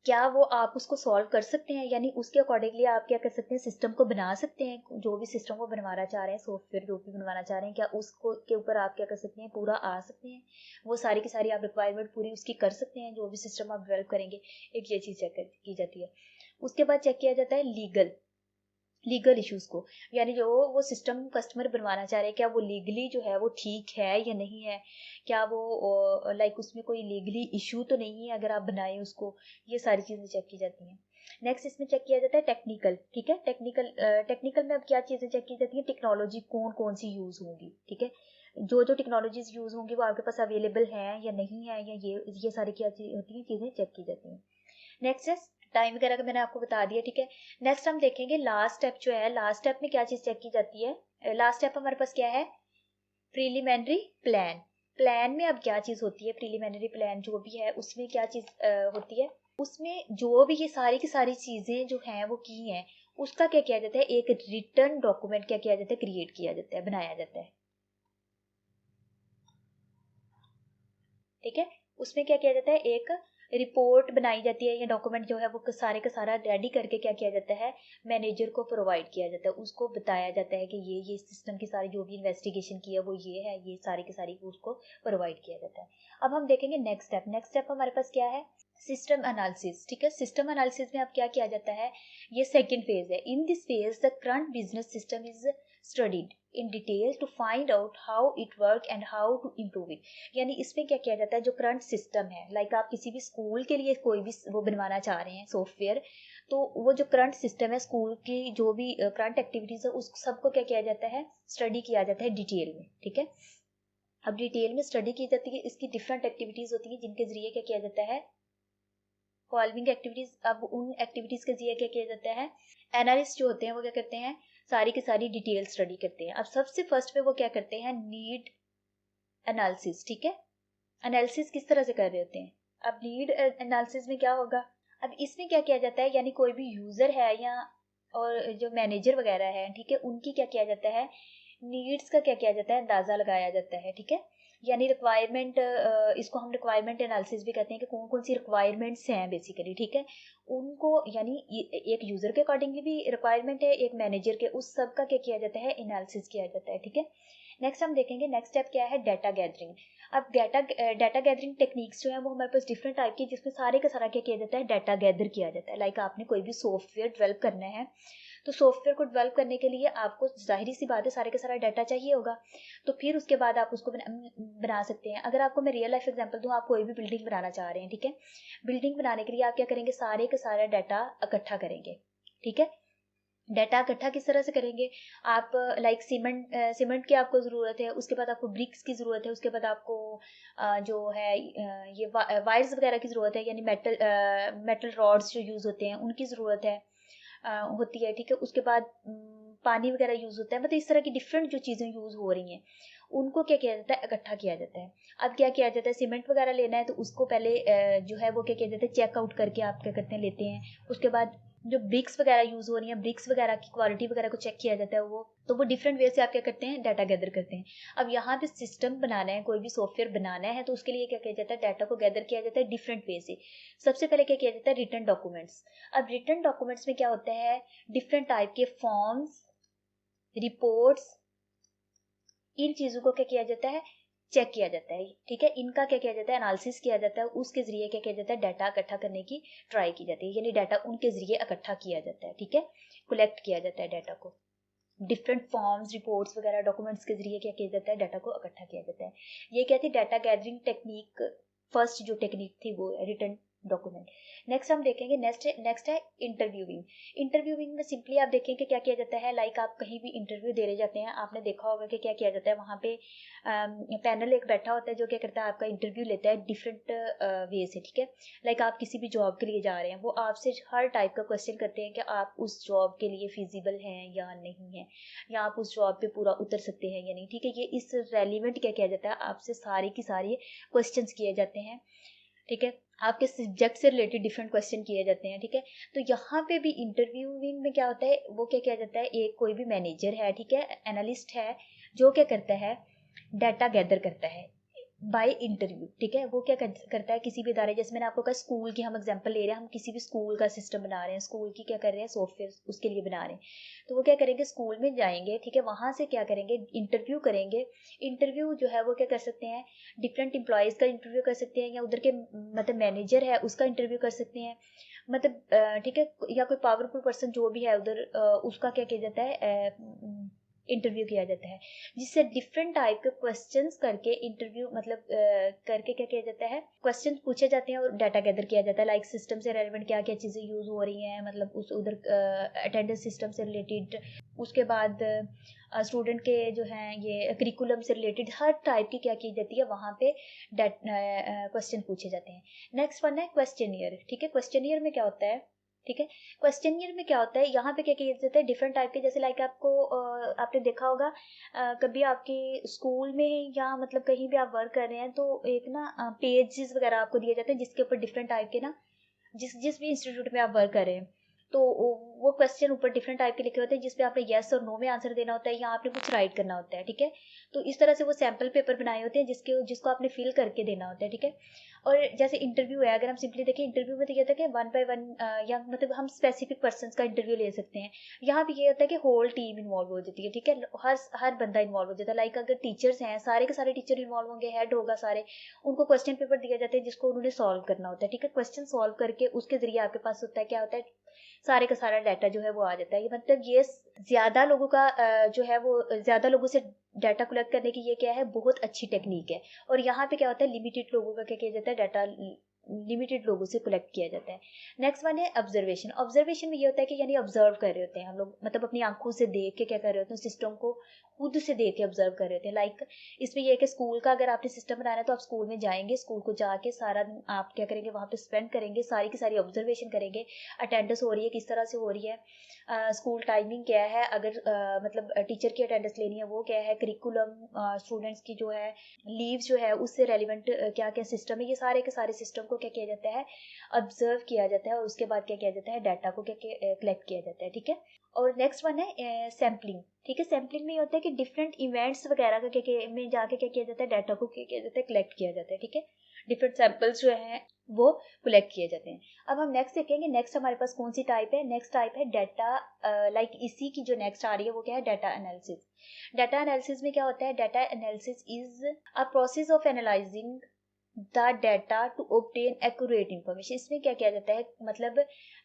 क्या वो आप उसको सॉल्व कर सकते हैं, यानी उसके अकॉर्डिंगली आप क्या कर सकते हैं, सिस्टम को बना सकते हैं। जो भी सिस्टम को बनवाना चाह रहे हैं, सॉफ्टवेयर जो भी बनवाना चाह रहे हैं, क्या उसको के ऊपर आप क्या कर सकते हैं, पूरा आ सकते हैं, वो सारी की सारी आप रिक्वायरमेंट पूरी उसकी कर सकते हैं जो भी सिस्टम आप डेवलप करेंगे। एक ये चीज़ चेक की जाती है। उसके बाद चेक किया जाता है लीगल इश्यूज को, यानी जो वो सिस्टम कस्टमर बनवाना चाह रहे हैं, क्या वो लीगली जो है वो ठीक है या नहीं है, क्या वो लाइक उसमें कोई लीगली इशू तो नहीं है अगर आप बनाए उसको। ये सारी चीज़ें चेक की जाती हैं। नेक्स्ट इसमें चेक किया जाता है टेक्निकल। ठीक है, टेक्निकल में अब क्या चीज़ें चेक की जाती है, टेक्नोलॉजी कौन कौन सी यूज़ होंगी। ठीक है, जो जो टेक्नोलॉजीज यूज़ होंगी वो आपके पास अवेलेबल हैं या नहीं है, या ये सारी क्या होती हैं, चीज़ें चेक की जाती हैं। नेक्स्ट है टाइम वगैरह का मैंने आपको बता दिया। ठीक है, नेक्स्ट हम देखेंगे लास्ट स्टेप जो है, लास्ट स्टेप में क्या चीज़ चेक की जाती है। लास्ट स्टेप हमारे पास क्या है, प्रीलिमिनरी प्लान। प्लान में अब क्या चीज़ होती है, प्रीलिमिनरी प्लान जो भी है उसमें क्या चीज़ होती है, उसमें जो भी ये सारी की सारी चीज़ें जो हैं वो की हैं, उसका क्या किया जाता है, एक रिटर्न डॉक्यूमेंट क्या किया जाता है, क्रिएट किया जाता है, बनाया जाता है। ठीक है, उसमें क्या किया जाता है, एक रिपोर्ट बनाई जाती है, या डॉक्यूमेंट जो है वो सारे का सारा रेडी करके क्या किया जाता है, मैनेजर को प्रोवाइड किया जाता है। उसको बताया जाता है कि ये सिस्टम की सारी जो भी इन्वेस्टिगेशन की है वो ये है, ये सारी की सारी उसको प्रोवाइड किया जाता है। अब हम देखेंगे नेक्स्ट स्टेप। नेक्स्ट स्टेप हमारे पास क्या है, सिस्टम एनालिसिस। ठीक है, सिस्टम एनालिसिस में अब क्या किया जाता है, ये सेकेंड फेज है। In this phase the current business system is studied in detail to find out how it work and how to improve it. यानी इसमें क्या किया जाता है, जो करंट सिस्टम है, लाइक आप किसी भी स्कूल के लिए कोई भी वो बनवाना चाह रहे हैं सॉफ्टवेयर, तो वो जो करंट सिस्टम है स्कूल की जो भी करंट एक्टिविटीज है उस सबको क्या किया जाता है, स्टडी किया जाता है डिटेल में। ठीक है, अब डिटेल में स्टडी की जाती है, इसकी डिफरेंट एक्टिविटीज होती है जिनके जरिए क्या किया जाता है, फॉलोइंग एक्टिविटीज। अब उन एक्टिविटीज के जरिए क्या किया जाता है, एनालिस्ट जो होते हैं वो क्या करते हैं, सारी की सारी डिटेल स्टडी करते हैं। अब सबसे फर्स्ट पे वो क्या करते हैं, नीड एनालिसिस। ठीक है, एनालिसिस किस तरह से कर रहे होते हैं, अब नीड एनालिसिस में क्या होगा, अब इसमें क्या किया जाता है, यानी कोई भी यूजर है या और जो मैनेजर वगैरह है, ठीक है, उनकी क्या किया जाता है, नीड्स का क्या किया जाता है, अंदाजा लगाया जाता है। ठीक है, यानी रिक्वायरमेंट, इसको हम रिक्वायरमेंट एनालिसिस भी कहते हैं कि कौन कौन सी रिक्वायरमेंट्स हैं बेसिकली। ठीक है, उनको यानी एक यूजर के अकॉर्डिंगली भी रिक्वायरमेंट है, एक मैनेजर के, उस सब का क्या किया जाता है, एनालिसिस किया जाता है। ठीक है, नेक्स्ट हम देखेंगे, नेक्स्ट स्टेप क्या है, डाटा गैदरिंग। अब डाटा गैदरिंग टेक्निक्स जो है वो हमारे पास डिफरेंट टाइप की, जिसमें सारे का सारा क्या किया जाता है, डाटा गैदर किया जाता है। लाइक आपने कोई भी सॉफ्टवेयर डेवलप करना है, तो सॉफ्टवेयर को डेवलप करने के लिए आपको जाहिर सी बात है सारे का सारा डाटा चाहिए होगा, तो फिर उसके बाद आप उसको बना सकते हैं। अगर आपको मैं रियल लाइफ एग्जांपल दूं, आप कोई भी बिल्डिंग बनाना चाह रहे हैं, ठीक है, बिल्डिंग बनाने के लिए आप क्या करेंगे, सारे का सारा डाटा इकट्ठा करेंगे। ठीक है, डाटा इकट्ठा किस तरह से करेंगे, आप लाइक सीमेंट की आपको ज़रूरत है, उसके बाद आपको ब्रिक्स की ज़रूरत है, उसके बाद आपको जो है ये वायर्स वगैरह की ज़रूरत है, यानी मेटल रॉड्स जो यूज़ होते हैं उनकी ज़रूरत है होती है। ठीक है, उसके बाद पानी वगैरह यूज़ होता है, मतलब इस तरह की डिफरेंट जो चीज़ें यूज़ हो रही हैं उनको क्या किया जाता है, इकट्ठा किया जाता है। अब क्या किया जाता है, सीमेंट वगैरह लेना है तो उसको पहले जो है वो क्या किया जाता है, चेकआउट करके आप क्या करते हैं, लेते हैं। उसके बाद जो ब्रिक्स वगैरह यूज हो रही है, ब्रिक्स वगैरह की क्वालिटी वगैरह को चेक किया जाता है, वो डिफरेंट वे से आप क्या करते हैं, डाटा गैदर करते हैं। अब यहाँ पे सिस्टम बनाना है, कोई भी सॉफ्टवेयर बनाना है, तो उसके लिए क्या किया जाता है, डाटा को गैदर किया जाता है डिफरेंट वे से। सबसे पहले क्या किया जाता है, रिटर्न डॉक्यूमेंट्स। अब रिटर्न डॉक्यूमेंट्स में क्या होता है, डिफरेंट टाइप के फॉर्म्स, रिपोर्ट्स, इन चीजों को क्या किया जाता है, चेक किया जाता है। ठीक है, इनका क्या किया जाता है, एनालिसिस किया जाता है, उसके जरिए क्या किया जाता है, डाटा इकट्ठा करने की ट्राई की जाती है, यानी डाटा उनके जरिए इकट्ठा किया जाता है। ठीक है, कलेक्ट किया जाता है डाटा को, डिफरेंट फॉर्म्स, रिपोर्ट्स वगैरह डॉक्यूमेंट्स के जरिए क्या किया जाता है, डाटा को इकट्ठा किया जाता है। ये क्या थी, डाटा गैदरिंग टेक्निक, फर्स्ट जो टेक्निक थी वो रिटर्न डॉक्यूमेंट। नेक्स्ट हम देखेंगे, नेक्स्ट है इंटरव्यूइंग। इंटरव्यूइंग में सिंपली आप देखेंगे क्या किया जाता है, लाइक आप कहीं भी इंटरव्यू देने जाते हैं, आपने देखा होगा कि क्या किया जाता है, वहाँ पे पैनल एक बैठा होता है जो क्या करता है, आपका इंटरव्यू लेता है डिफरेंट वे से। ठीक है, लाइक आप किसी भी जॉब के लिए जा रहे हैं, वो आपसे हर टाइप का क्वेश्चन करते हैं कि आप उस जॉब के लिए फिजिबल हैं या नहीं है, या आप उस जॉब पे पूरा उतर सकते हैं या नहीं। ठीक है, ये इस रेलिवेंट क्या किया जाता है, आपसे सारे की सारी क्वेश्चन किए जाते हैं। ठीक है, आपके सब्जेक्ट से रिलेटेड डिफरेंट क्वेश्चन किए जाते हैं। ठीक है, तो यहाँ पे भी इंटरव्यूइंग में क्या होता है, वो क्या किया जाता है, एक कोई भी मैनेजर है, ठीक है, एनालिस्ट है, जो क्या करता है, डाटा गैदर करता है। बाय इंटरव्यू, ठीक है। वो क्या करता है, किसी भी इदारे, जैसे मैंने आपको कहा स्कूल की हम एग्जांपल ले रहे हैं, हम किसी भी स्कूल का सिस्टम बना रहे हैं, स्कूल की क्या कर रहे हैं, सॉफ्टवेयर उसके लिए बना रहे हैं, तो वो क्या करेंगे, स्कूल में जाएंगे, ठीक है, वहां से क्या करेंगे, इंटरव्यू करेंगे। इंटरव्यू जो है वो क्या कर सकते हैं, डिफरेंट एम्प्लॉयज़ का इंटरव्यू कर सकते हैं, या उधर के मतलब मैनेजर है उसका इंटरव्यू कर सकते हैं, मतलब ठीक है, या कोई पावरफुल पर्सन जो भी है उधर, उसका क्या किया जाता है, इंटरव्यू किया जाता है, जिससे डिफरेंट टाइप के क्वेश्चंस करके इंटरव्यू मतलब करके क्या किया जाता है, क्वेश्चंस पूछे जाते हैं और डाटा गैदर किया जाता है, लाइक सिस्टम से रेलेवेंट क्या क्या चीज़ें यूज़ हो रही हैं, मतलब उस उधर अटेंडेंस सिस्टम से रिलेटेड, उसके बाद स्टूडेंट के जो हैं ये करिकुलम से रिलेटेड हर टाइप की क्या की जाती है वहाँ पे क्वेश्चन पूछे जाते हैं। नेक्स्ट वन है क्वेश्चनियर, ठीक है। क्वेश्चनियर में क्या होता है, ठीक है, क्वेश्चनियर में क्या होता है, यहाँ पे क्या किया जाता है, डिफरेंट टाइप के, जैसे लाइक आपको आपने देखा होगा कभी आपके स्कूल में या मतलब कहीं भी आप वर्क कर रहे हैं तो एक ना पेजेस वगैरह आपको दिए जाते हैं जिसके ऊपर डिफरेंट टाइप के ना, जिस जिस भी इंस्टीट्यूट में आप वर्क कर रहे हैं, तो वो क्वेश्चन ऊपर डिफरेंट टाइप के लिखे होते हैं जिसपे आपने येस और नो में आंसर देना होता है, या आपने कुछ राइट करना होता है, ठीक है। तो इस तरह से वो सैम्पल पेपर बनाए होते हैं जिसको आपने फिल करके देना होता है, ठीक है। और जैसे इंटरव्यू है, अगर हम सिंपली देखें, इंटरव्यू में तो ये होता है कि वन बाय वन, या मतलब हम स्पेसिफिक पर्सन का इंटरव्यू ले सकते हैं। यहाँ पे ये होता है कि होल टीम इन्वॉल्व हो जाती है, ठीक है, हर बंदा इन्वॉल्व हो जाता है, लाइक अगर टीचर्स हैं, सारे के सारे टीचर इन्वॉल्व होंगे, हेड होगा सारे, उनको क्वेश्चन पेपर दिया जाता है जिसको उन्होंने सॉल्व करना होता है, ठीक है। क्वेश्चन सॉल्व करके उसके जरिए आपके पास होता है, क्या होता है, सारे का सारा डाटा जो है वो आ जाता है। मतलब ये ज्यादा लोगों का जो है वो ज्यादा लोगों से डाटा कलेक्ट करने की ये क्या है, बहुत अच्छी टेक्निक है। और यहाँ पे क्या होता है, लिमिटेड लोगों का क्या किया जाता है, डाटा लिमिटेड लोगों से कलेक्ट किया जाता है। नेक्स्ट वन है ऑब्जर्वेशन। ऑब्जर्वेशन में ये होता है कि यानी ऑब्जर्व कर रहे होते हैं हम लोग, मतलब अपनी आंखों से देख के क्या कर रहे होते हैं, सिस्टम को खुद से देख के ऑब्जर्व कर रहे होते हैं। लाइक इसमें ये है कि स्कूल का अगर आपने सिस्टम बनाना है तो आप स्कूल में जाएंगे, स्कूल को जाके सारा दिन आप क्या करेंगे, वहाँ पे स्पेंड करेंगे, सारी की सारी ऑब्जर्वेशन करेंगे, अटेंडेंस हो रही है किस तरह से हो रही है, स्कूल टाइमिंग क्या है, अगर मतलब टीचर की अटेंडेंस लेनी है वो क्या है, करिकुलम स्टूडेंट्स की जो है लीव जो है उससे रेलिवेंट क्या क्या सिस्टम है, ये सारे के सारे सिस्टम को क्या किया जाता है, ऑब्जर्व किया जाता है, और उसके बाद क्या किया जाता है, डाटा को क्या कलेक्ट किया जाता है, ठीक है। और नेक्स्ट वन है सैम्पलिंग, ठीक है। सैम्पलिंग में ये होता है कि डिफरेंट इवेंट्स वगैरह का क्या में जाके क्या किया जाता है, डाटा को क्या किया जाता है, कलेक्ट किया जाता है, ठीक है। डिफरेंट सैंपल्स जो हैं वो कलेक्ट किए जाते हैं। अब हम नेक्स्ट देखेंगे, नेक्स्ट हमारे पास कौन सी टाइप है, नेक्स्ट टाइप है डाटा, लाइक इसी की जो नेक्स्ट आ रही है वो क्या है, डाटा एनालिसिस। डाटा एनालिसिस में क्या होता है, data analysis is a process of analysing the data to obtain accurate information. इसमें क्या किया जाता है, मतलब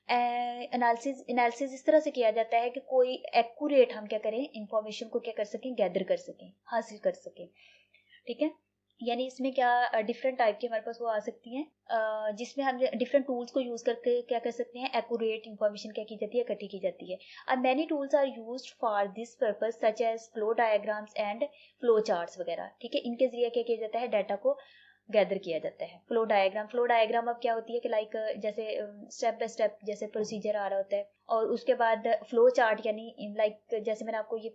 एनालिसिस एनालिसिस इस तरह से किया जाता है कि कोई एक्यूरेट हम क्या करें, इंफॉर्मेशन को क्या कर सकें, गैदर कर सकें, हासिल कर सकें, ठीक है। यानी इसमें क्या डिफरेंट टाइप की हमारे पास वो आ सकती हैं, जिसमें हम डिफरेंट टूल्स को यूज करके क्या कर सकते हैं, एक्यूरेट इंफॉर्मेशन क्या की जाती है, इकट्ठी की जाती है। अब many tools are used for this purpose such as flow diagrams and flow charts वगैरह, ठीक है। इनके जरिए क्या किया जाता है, डाटा को गैदर किया जाता है। फ्लो डायग्राम अब क्या होती है कि लाइक जैसे स्टेप बाय स्टेप जैसे प्रोसीजर आ रहा होता है, और उसके बाद फ्लो चार्ट यानी लाइक जैसे मैंने आपको ये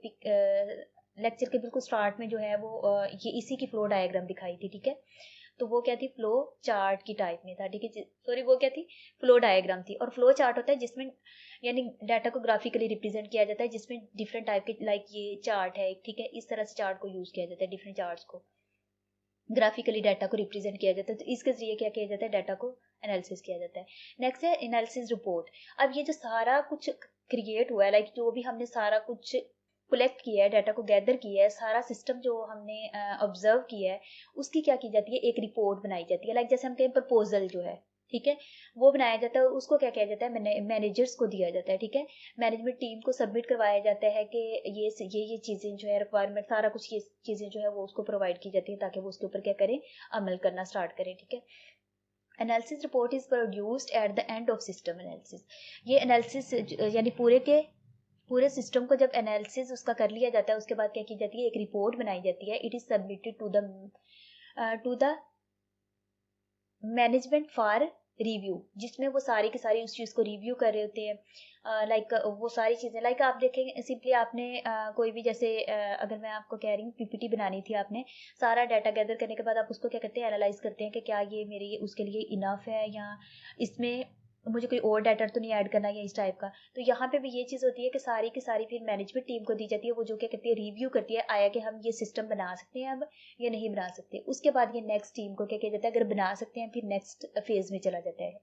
लेक्चर के बिल्कुल स्टार्ट में जो है वो ये इसी की फ्लो डायग्राम दिखाई थी, ठीक है। तो वो क्या थी, फ्लो चार्ट की टाइप में था, ठीक है, सॉरी वो क्या थी, फ्लो डायग्राम थी। और फ्लो चार्ट होता है जिसमें यानी डाटा को ग्राफिकली रिप्रेजेंट किया जाता है, जिसमें डिफरेंट टाइप के लाइक ये चार्ट है, ठीक है, इस तरह से चार्ट को यूज किया जाता है, डिफरेंट चार्ट्स को ग्राफिकली डाटा को रिप्रेजेंट किया जाता है, तो इसके जरिए क्या किया जाता है, डाटा को एनालिसिस किया जाता है। नेक्स्ट है एनालिसिस रिपोर्ट। अब ये जो सारा कुछ क्रिएट हुआ है, लाइक जो भी हमने सारा कुछ कलेक्ट किया है, डाटा को गैदर किया है, सारा सिस्टम जो हमने ऑब्जर्व किया है, उसकी क्या की जाती है, एक रिपोर्ट बनाई जाती है। लाइक जैसे हम कहें प्रपोजल जो है, ठीक है, वो बनाया जाता है, उसको क्या किया जाता है, मैनेजर्स को दिया जाता है, ठीक है। मैनेजमेंट टीम को सबमिट करवाया जाता है कि ये चीज़ें जो है रिक्वायरमेंट सारा कुछ ये चीज़ें जो है वो उसको प्रोवाइड की जाती है ताकि वो उसके ऊपर क्या करें, अमल करना स्टार्ट करें, ठीक है। Analysis report is produced at the end of system analysis. ये एनालिसिस यानी पूरे सिस्टम को जब एनालिसिस उसका कर लिया जाता है, उसके बाद क्या की जाती है, एक रिपोर्ट बनाई जाती है। It is submitted to the management for review, जिसमें वो सारी की सारी उस चीज़ को रिव्यू कर रहे होते हैं। लाइक वो सारी चीज़ें लाइक आप देखेंगे सिंपली आपने कोई भी जैसे अगर मैं आपको कह रही हूँ पीपीटी बनानी थी, आपने सारा डाटा गैदर करने के बाद आप उसको क्या करते हैं, एनालाइज करते हैं कि क्या ये मेरे उसके लिए इनफ है, या इसमें मुझे कोई और डाटा तो नहीं ऐड करना या इस टाइप का। तो यहाँ पे भी ये चीज़ होती है कि सारी की सारी फिर मैनेजमेंट टीम को दी जाती है, वो जो क्या करती है रिव्यू करती है आया कि हम ये सिस्टम बना सकते हैं अब या नहीं बना सकते। उसके बाद ये नेक्स्ट टीम को क्या किया जाता है, अगर बना सकते हैं फिर नेक्स्ट फेज में चला जाता है।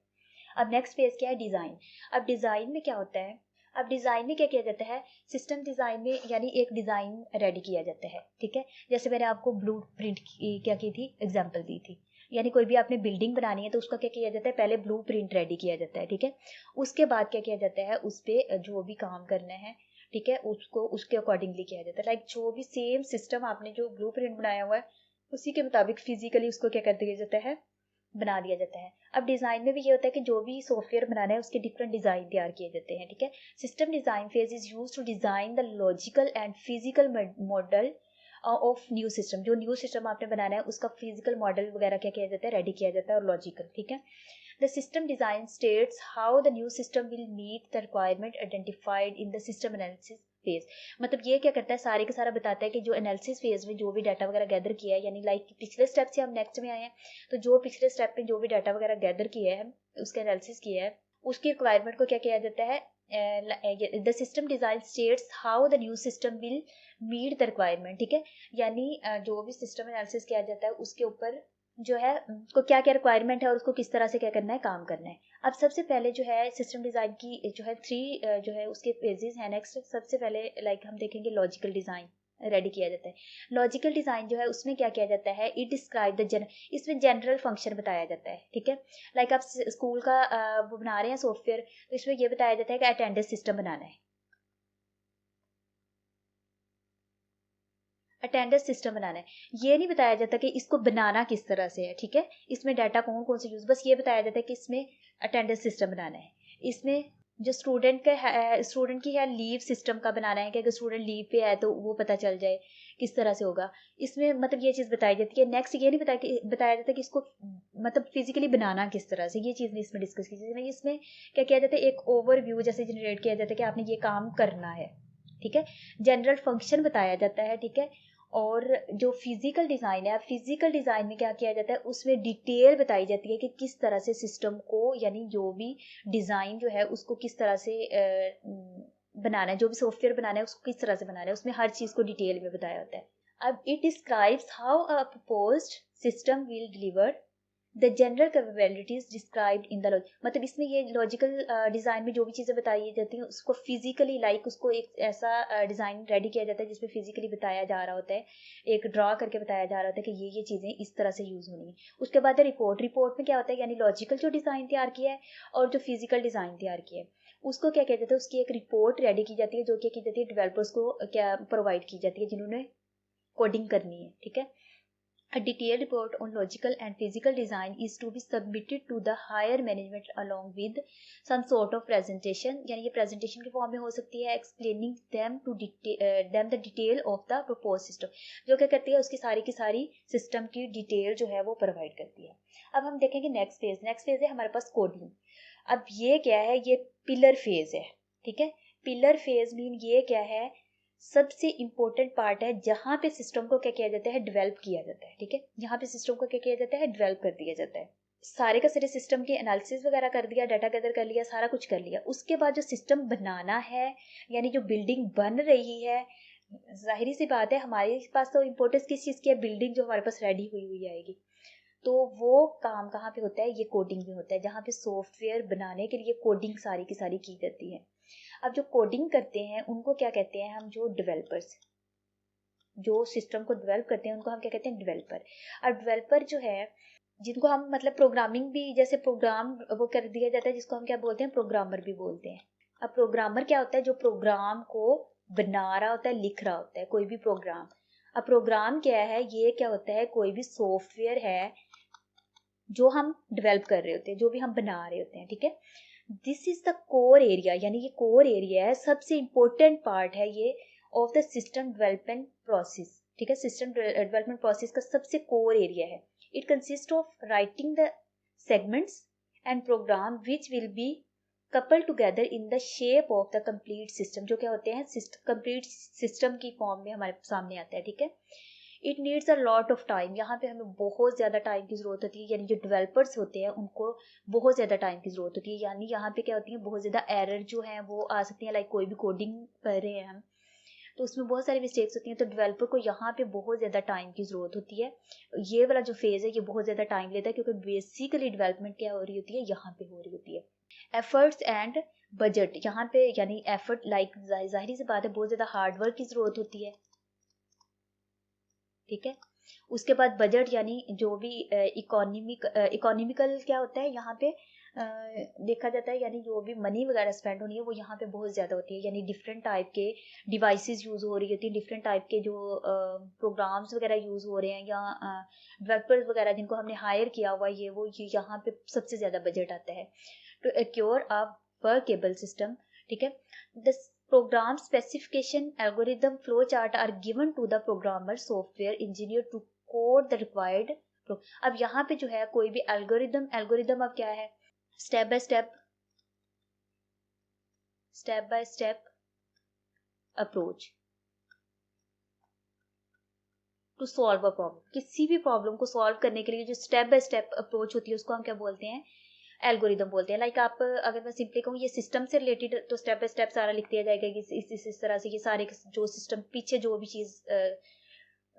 अब नेक्स्ट फेज क्या है, डिज़ाइन। अब डिज़ाइन में क्या होता है, अब डिज़ाइन में क्या किया जाता है, सिस्टम डिज़ाइन में यानी एक डिज़ाइन रेडी किया जाता है, ठीक है। जैसे मैंने आपको ब्लू प्रिंट क्या की थी, एग्जाम्पल दी थी, यानी कोई भी आपने बिल्डिंग बनानी है तो उसका क्या किया जाता है, पहले ब्लू प्रिंट रेडी किया जाता है, ठीक है। उसके बाद क्या किया जाता है, उस पर जो भी काम करना है, ठीक है, उसको उसके अकॉर्डिंगली किया जाता है। लाइक जो भी सेम सिस्टम आपने जो ब्लू प्रिंट बनाया हुआ है उसी के मुताबिक फिजिकली उसको क्या कर दिया जाता है, बना दिया जाता है। अब डिज़ाइन में भी ये होता है कि जो भी सॉफ्टवेयर बनाना है उसके डिफरेंट डिज़ाइन तैयार किए जाते हैं, ठीक है। System design phase is use to design the logical and physical model of new system. जो न्यू सिस्टम आपने बनाना है उसका फिजिकल मॉडल वगैरह क्या किया जाता है, रेडी किया जाता है, और लॉजिकल, ठीक है। The system design states how the new system will meet the requirement identified in the system analysis phase. मतलब ये क्या करता है, सारे का सारा बताता है कि जो एनालिसिस फेज में जो भी डाटा वगैरह गैदर किया है, यानी लाइक पिछले स्टेप से हम नेक्स्ट में आए हैं, तो जो पिछले स्टेप में जो भी डाटा वगैरह गैदर किया है, उसका एनालिसिस किया है, उसकी रिक्वायरमेंट को क्या किया जाता है, the system design states how the new system will meet the requirement, ठीक है। यानी जो भी सिस्टम एनालिसिस किया जाता है उसके ऊपर जो है को क्या क्या रिक्वायरमेंट है और उसको किस तरह से क्या करना है, काम करना है। अब सबसे पहले जो है सिस्टम डिज़ाइन की जो है 3 जो है उसके फेजेस हैं। नेक्स्ट सबसे पहले लाइक हम देखेंगे लॉजिकल डिज़ाइन रेडी किया जाता है। लॉजिकल डिज़ाइन जो है उसमें क्या किया जाता है, इट डिस्क्राइब द इसमें जनरल फंक्शन बताया जाता है, ठीक है। लाइक आप स्कूल का वो बना रहे हैं सॉफ्टवेयर, तो इसमें ये बताया जाता है कि अटेंडेंस सिस्टम बनाना है, अटेंडेंस सिस्टम बनाना है। ये नहीं बताया जाता कि इसको बनाना किस तरह से है, ठीक है। इसमें डाटा कौन कौन से यूज, बस ये बताया जाता है कि इसमें अटेंडेंस सिस्टम बनाना है। इसमें जो स्टूडेंट का है, स्टूडेंट की है लीव सिस्टम का बनाना है कि अगर स्टूडेंट लीव पे है तो वो पता चल जाए किस तरह से होगा। इसमें मतलब ये चीज़ बताई जाती है। नेक्स्ट ये नहीं बताया जाता कि इसको मतलब फिजिकली बनाना किस तरह से, ये चीज़ नहीं इसमें डिस्कस की जाती है। इसमें क्या किया जाता है, एक ओवरव्यू जैसे जनरेट किया जाता है कि आपने ये काम करना है, ठीक है। जनरल फंक्शन बताया जाता है, ठीक है। और जो फिजिकल डिज़ाइन है, फिजिकल डिज़ाइन में क्या किया जाता है, उसमें डिटेल बताई जाती है कि किस तरह से सिस्टम को, यानी जो भी डिज़ाइन जो है उसको किस तरह से बनाना है, जो भी सॉफ्टवेयर बनाना है उसको किस तरह से बनाना है, उसमें हर चीज़ को डिटेल में बताया होता है। अब it describes how a proposed system will deliver the general capabilities described in the logic. मतलब इसमें ये लॉजिकल डिज़ाइन में जो भी चीज़ें बताई जाती हैं उसको फिजिकली लाइक उसको एक ऐसा डिज़ाइन रेडी किया जाता है जिसमें फिजिकली बताया जा रहा होता है, एक ड्रॉ करके बताया जा रहा होता है कि ये चीज़ें इस तरह से यूज़ होनी है। उसके बाद रिपोर्ट में क्या होता है, यानी लॉजिकल जो डिज़ाइन तैयार किया है और जो फिजिकल डिज़ाइन तैयार किया है उसको क्या कहते हैं, उसकी एक रिपोर्ट रेडी की जाती है जो क्या की जाती है, डेवलपर्स को क्या प्रोवाइड की जाती है जिन्होंने कोडिंग करनी है, ठीक है। A detailed report on logical and physical design is to be submitted to the higher management along with some sort of presentation, यानी ये presentation के फॉर्म में हो सकती है, explaining them to them the detail of the proposed system, जो क्या करती है उसकी सारी सिस्टम की डिटेल जो है वो प्रोवाइड करती है। अब हम देखेंगे नेक्स्ट फेज है हमारे पास कोडिंग। अब ये क्या है, ये पिलर फेज है, ठीक है। पिलर फेज मीन ये क्या है, सबसे इंपॉर्टेंट पार्ट है जहां पे सिस्टम को क्या किया जाता है, डेवलप किया जाता है, ठीक है। यहाँ पे सिस्टम को क्या किया जाता है, डेवलप कर दिया जाता है। सारे का सारे सिस्टम की एनालिसिस वगैरह कर दिया, डाटा गैदर कर लिया, सारा कुछ कर लिया। उसके बाद जो सिस्टम बनाना है, यानी जो बिल्डिंग बन रही है, जाहिर सी बात है हमारे पास तो इम्पोर्टेंस किस चीज़ की है, बिल्डिंग जो हमारे पास रेडी हुई हुई आएगी। तो वो काम कहाँ पे होता है, ये कोडिंग में होता है, जहाँ पे सॉफ्टवेयर बनाने के लिए कोडिंग सारी की सारी की जाती है। अब जो कोडिंग करते हैं उनको क्या कहते हैं हम, जो डेवलपर्स, जो सिस्टम को डेवलप करते हैं उनको हम क्या कहते हैं, डेवलपर। अब डेवलपर जो है जिनको हम मतलब प्रोग्रामिंग भी, जैसे प्रोग्राम वो कर दिया जाता है जिसको हम क्या बोलते हैं, प्रोग्रामर भी बोलते हैं। अब प्रोग्रामर क्या होता है, जो प्रोग्राम को बना रहा होता है, लिख रहा होता है कोई भी प्रोग्राम। अब प्रोग्राम क्या है, ये क्या होता है, कोई भी सॉफ्टवेयर है जो हम डेवलप कर रहे होते हैं, जो भी हम बना रहे होते हैं, ठीक है। This is the core area, यानी ये कोर एरिया है, सबसे इंपॉर्टेंट पार्ट है ये of the system development process, ठीक है। सिस्टम डेवलपमेंट प्रोसेस का सबसे कोर एरिया है। It consist of writing the segments and program which will be couple together in the shape of the complete system, जो क्या होते हैं, कंप्लीट सिस्टम की फॉर्म में हमारे सामने आता है, ठीक है। It needs a lot of time, यहाँ पे हमें बहुत ज़्यादा टाइम की ज़रूरत होती है, यानी जो डेवलपर्स होते हैं उनको बहुत ज़्यादा टाइम की ज़रूरत होती है, यानी यहाँ पे क्या होती है बहुत ज़्यादा एरर जो है वो आ सकती है, लाइक कोई भी कोडिंग कर रहे हैं हम तो उसमें बहुत सारी मिस्टेक्स होती हैं, तो डेवलपर को यहाँ पे बहुत ज़्यादा टाइम की ज़रूरत होती है। ये वाला जो फेज़ है ये बहुत ज़्यादा टाइम लेता है, क्योंकि बेसिकली डेवलपमेंट क्या हो रही होती है, यहाँ पे हो रही होती है। एफर्ट्स एंड बजट, यहाँ पे यानी एफर्ट लाइक जाहिर सी बात है बहुत ज़्यादा हार्डवर्क की ज़रूरत होती है, ठीक है। उसके बाद बजट यानी जो भी इकोनॉमिकल क्या होता है यहाँ पे देखा जाता है, यानी जो भी मनी वगैरह स्पेंड होनी है वो यहाँ पे बहुत ज़्यादा होती है, यानी डिफरेंट टाइप के डिवाइसेस यूज़ हो रही होती है, डिफरेंट टाइप के जो प्रोग्राम्स वगैरह यूज़ हो रहे हैं, या डेवलपर्स वगैरह जिनको हमने हायर किया हुआ है ये यहाँ पे सबसे ज़्यादा बजट आता है to secure a workable system, ठीक है। The program specification algorithm flowchart are given to the programmer software engineer to code the required अब यहाँ पे जो है कोई भी एल्गोरिदम अब क्या है, step by step approach to solve a problem, किसी भी प्रॉब्लम को सॉल्व करने के लिए जो स्टेप बाय स्टेप अप्रोच होती है उसको हम क्या बोलते हैं, एल्गोरिदम बोलते हैं। लाइक आप अगर मैं सिंपली कहूँ ये सिस्टम से रिलेटेड तो स्टेप बाय स्टेप सारा लिख दिया जाएगा कि इस तरह से ये सारे जो सिस्टम पीछे जो भी चीज़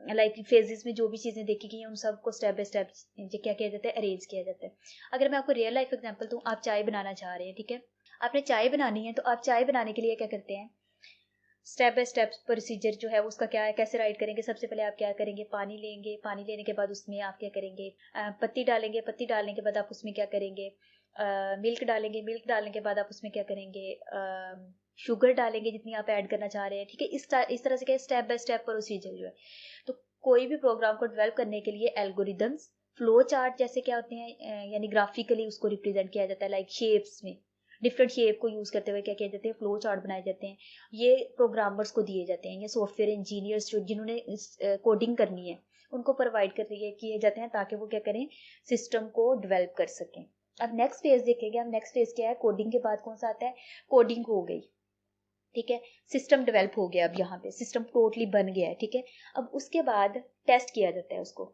लाइक फेजेस में जो भी चीज़ें देखी गई हैं उन सबको स्टेप बाय स्टेप क्या किया जाता है, अरेंज किया जाता है। अगर मैं आपको रियल लाइफ एग्जांपल दूँ, आप चाय बनाना चाह रहे हैं, ठीक है, आपने चाय बनानी है, तो आप चाय बनाने के लिए क्या करते हैं, स्टेप बाय स्टेप प्रोसीजर जो है उसका क्या है, कैसे राइट करेंगे। सबसे पहले आप क्या करेंगे, पानी लेंगे, पानी लेने के बाद उसमें आप क्या करेंगे, पत्ती डालेंगे, पत्ती डालने के बाद आप उसमें क्या करेंगे, मिल्क डालेंगे, मिल्क डालने के बाद आप उसमें क्या करेंगे, शुगर डालेंगे जितनी आप ऐड करना चाह रहे हैं, ठीक है। इस तरह से क्या स्टेप बाय स्टेप प्रोसीजर जो है। तो कोई भी प्रोग्राम को डेवलप करने के लिए एल्गोरिदम्स फ्लो चार्ट जैसे क्या होते हैं, यानी ग्राफिकली उसको रिप्रेजेंट किया जाता है, लाइक शेप्स में डिफरेंट शेप को यूज करते हुए क्या किया जाते हैं, फ्लो चार्ट बनाए जाते हैं। ये प्रोग्रामर्स को दिए जाते हैं, ये सॉफ्टवेयर इंजीनियर्स जो जिन्होंने कोडिंग करनी है उनको प्रोवाइड कर किए जाते हैं, ताकि वो क्या करें, सिस्टम को डेवलप कर सकें। अब नेक्स्ट फेज देखेंगे हम, नेक्स्ट फेज क्या है, कोडिंग के बाद कौन सा आता है, कोडिंग हो गई, ठीक है, सिस्टम डेवलप हो गया, अब यहाँ पे सिस्टम टोटली बन गया है, ठीक है। अब उसके बाद टेस्ट किया जाता है उसको,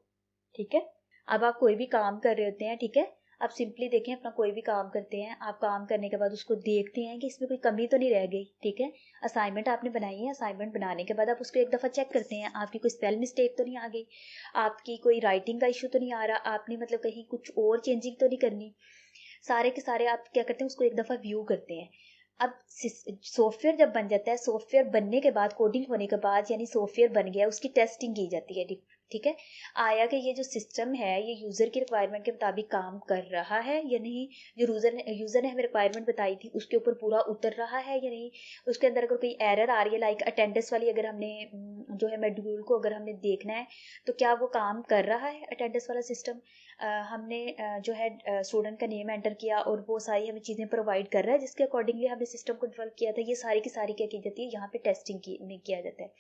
ठीक है। अब आप कोई भी काम कर रहे होते हैं, ठीक है, आप सिंपली देखें अपना कोई भी काम करते हैं, आप काम करने के बाद उसको देखते हैं कि इसमें कोई कमी तो नहीं रह गई, ठीक है। असाइनमेंट आपने बनाई है, असाइनमेंट बनाने के बाद आप उसको एक दफ़ा चेक करते हैं, आपकी कोई स्पेल मिस्टेक तो नहीं आ गई, आपकी कोई राइटिंग का इशू तो नहीं आ रहा, आपने मतलब कहीं कुछ और चेंजिंग तो नहीं करनी, सारे के सारे आप क्या करते हैं उसको एक दफ़ा व्यू करते हैं। अब सॉफ्टवेयर जब बन जाता है, सॉफ्टवेयर बनने के बाद, कोडिंग होने के बाद, यानी सॉफ्टवेयर बन गया, उसकी टेस्टिंग की जाती है, ठीक है। आया कि ये जो सिस्टम है ये यूज़र की रिक्वायरमेंट के मुताबिक काम कर रहा है या नहीं, जो यूज़र ने हमें रिक्वायरमेंट बताई थी उसके ऊपर पूरा उतर रहा है या नहीं, उसके अंदर अगर कोई एरर आ रही है, लाइक अटेंडेंस वाली अगर हमने जो है मॉड्यूल को अगर हमने देखना है तो क्या वो काम कर रहा है अटेंडेंस वाला सिस्टम, हमने जो है स्टूडेंट का नेम एंटर किया और वो सारी हमें चीज़ें प्रोवाइड कर रहा है जिसके अकॉर्डिंगली हमने सिस्टम को डेवलप किया था, ये सारी की सारी क्या की जाती है, यहाँ पे टेस्टिंग में किया जाता है।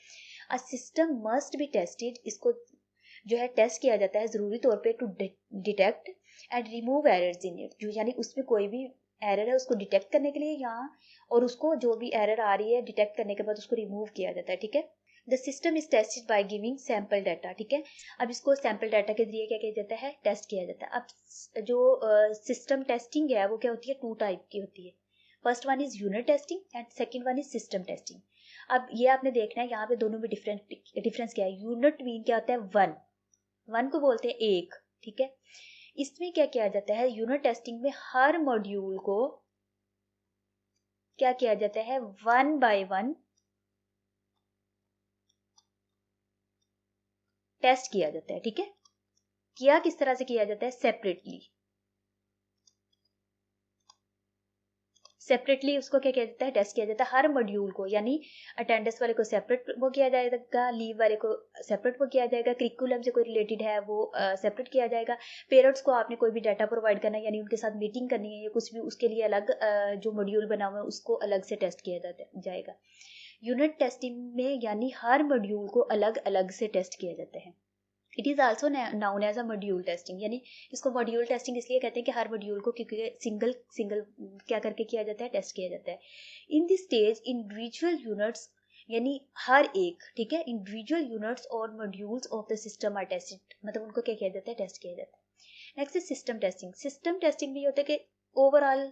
A system must be tested, इसको जो है टेस्ट किया जाता है ज़रूरी तौर पे to detect and remove errors in it, जो यानी उसमें कोई भी एरर है उसको डिटेक्ट करने के लिए यहाँ, और उसको जो भी एरर आ रही है डिटेक्ट करने के बाद उसको रिमूव किया जाता है, ठीक है। The system is tested by giving sample data, ठीक है। अब इसको सैम्पल डाटा के जरिए क्या किया जाता है, टेस्ट किया जाता है। अब जो सिस्टम टेस्टिंग है वो क्या होती है, 2 टाइप की होती है। First one is unit testing and second one is system testing. अब ये आपने देखना है यहाँ पे दोनों में डिफरेंस क्या है। यूनिट मीन क्या होता है, वन को बोलते हैं एक, ठीक है। इसमें क्या किया जाता है, यूनिट टेस्टिंग में हर मॉड्यूल को क्या किया जाता है, 1 बाय 1 टेस्ट किया जाता है, ठीक है। किया किस तरह से किया जाता है, सेपरेटली उसको क्या किया जाता है, टेस्ट किया जाता है हर मॉड्यूल को, यानी अटेंडेंस वाले को सेपरेट वो किया जाएगा, लीव वाले को सेपरेट वो किया जाएगा, करिकुलम से कोई रिलेटेड है वो सेपरेट किया जाएगा, पेरेंट्स को आपने कोई भी डाटा प्रोवाइड करना है यानी उनके साथ मीटिंग करनी है या कुछ भी, उसके लिए अलग जो मॉड्यूल बना हुआ है उसको अलग से टेस्ट किया जाएगा। यूनिट टेस्टिंग में यानी हर मॉड्यूल को अलग अलग से टेस्ट किया जाता है। It is also known as a module testing, यानी इसको मॉड्यूल टेस्टिंग इसलिए कहते हैं कि हर मॉड्यूल को क्योंकि सिंगल क्या करके किया जाता है, टेस्ट किया जाता है। In this stage individual units यानी हर एक, ठीक है, इंडिविजुअल यूनिट्स और modules of the system are tested, मतलब उनको क्या किया जाता है, टेस्ट किया जाता है। Next is system testing. System testing भी होता है कि ओवरऑल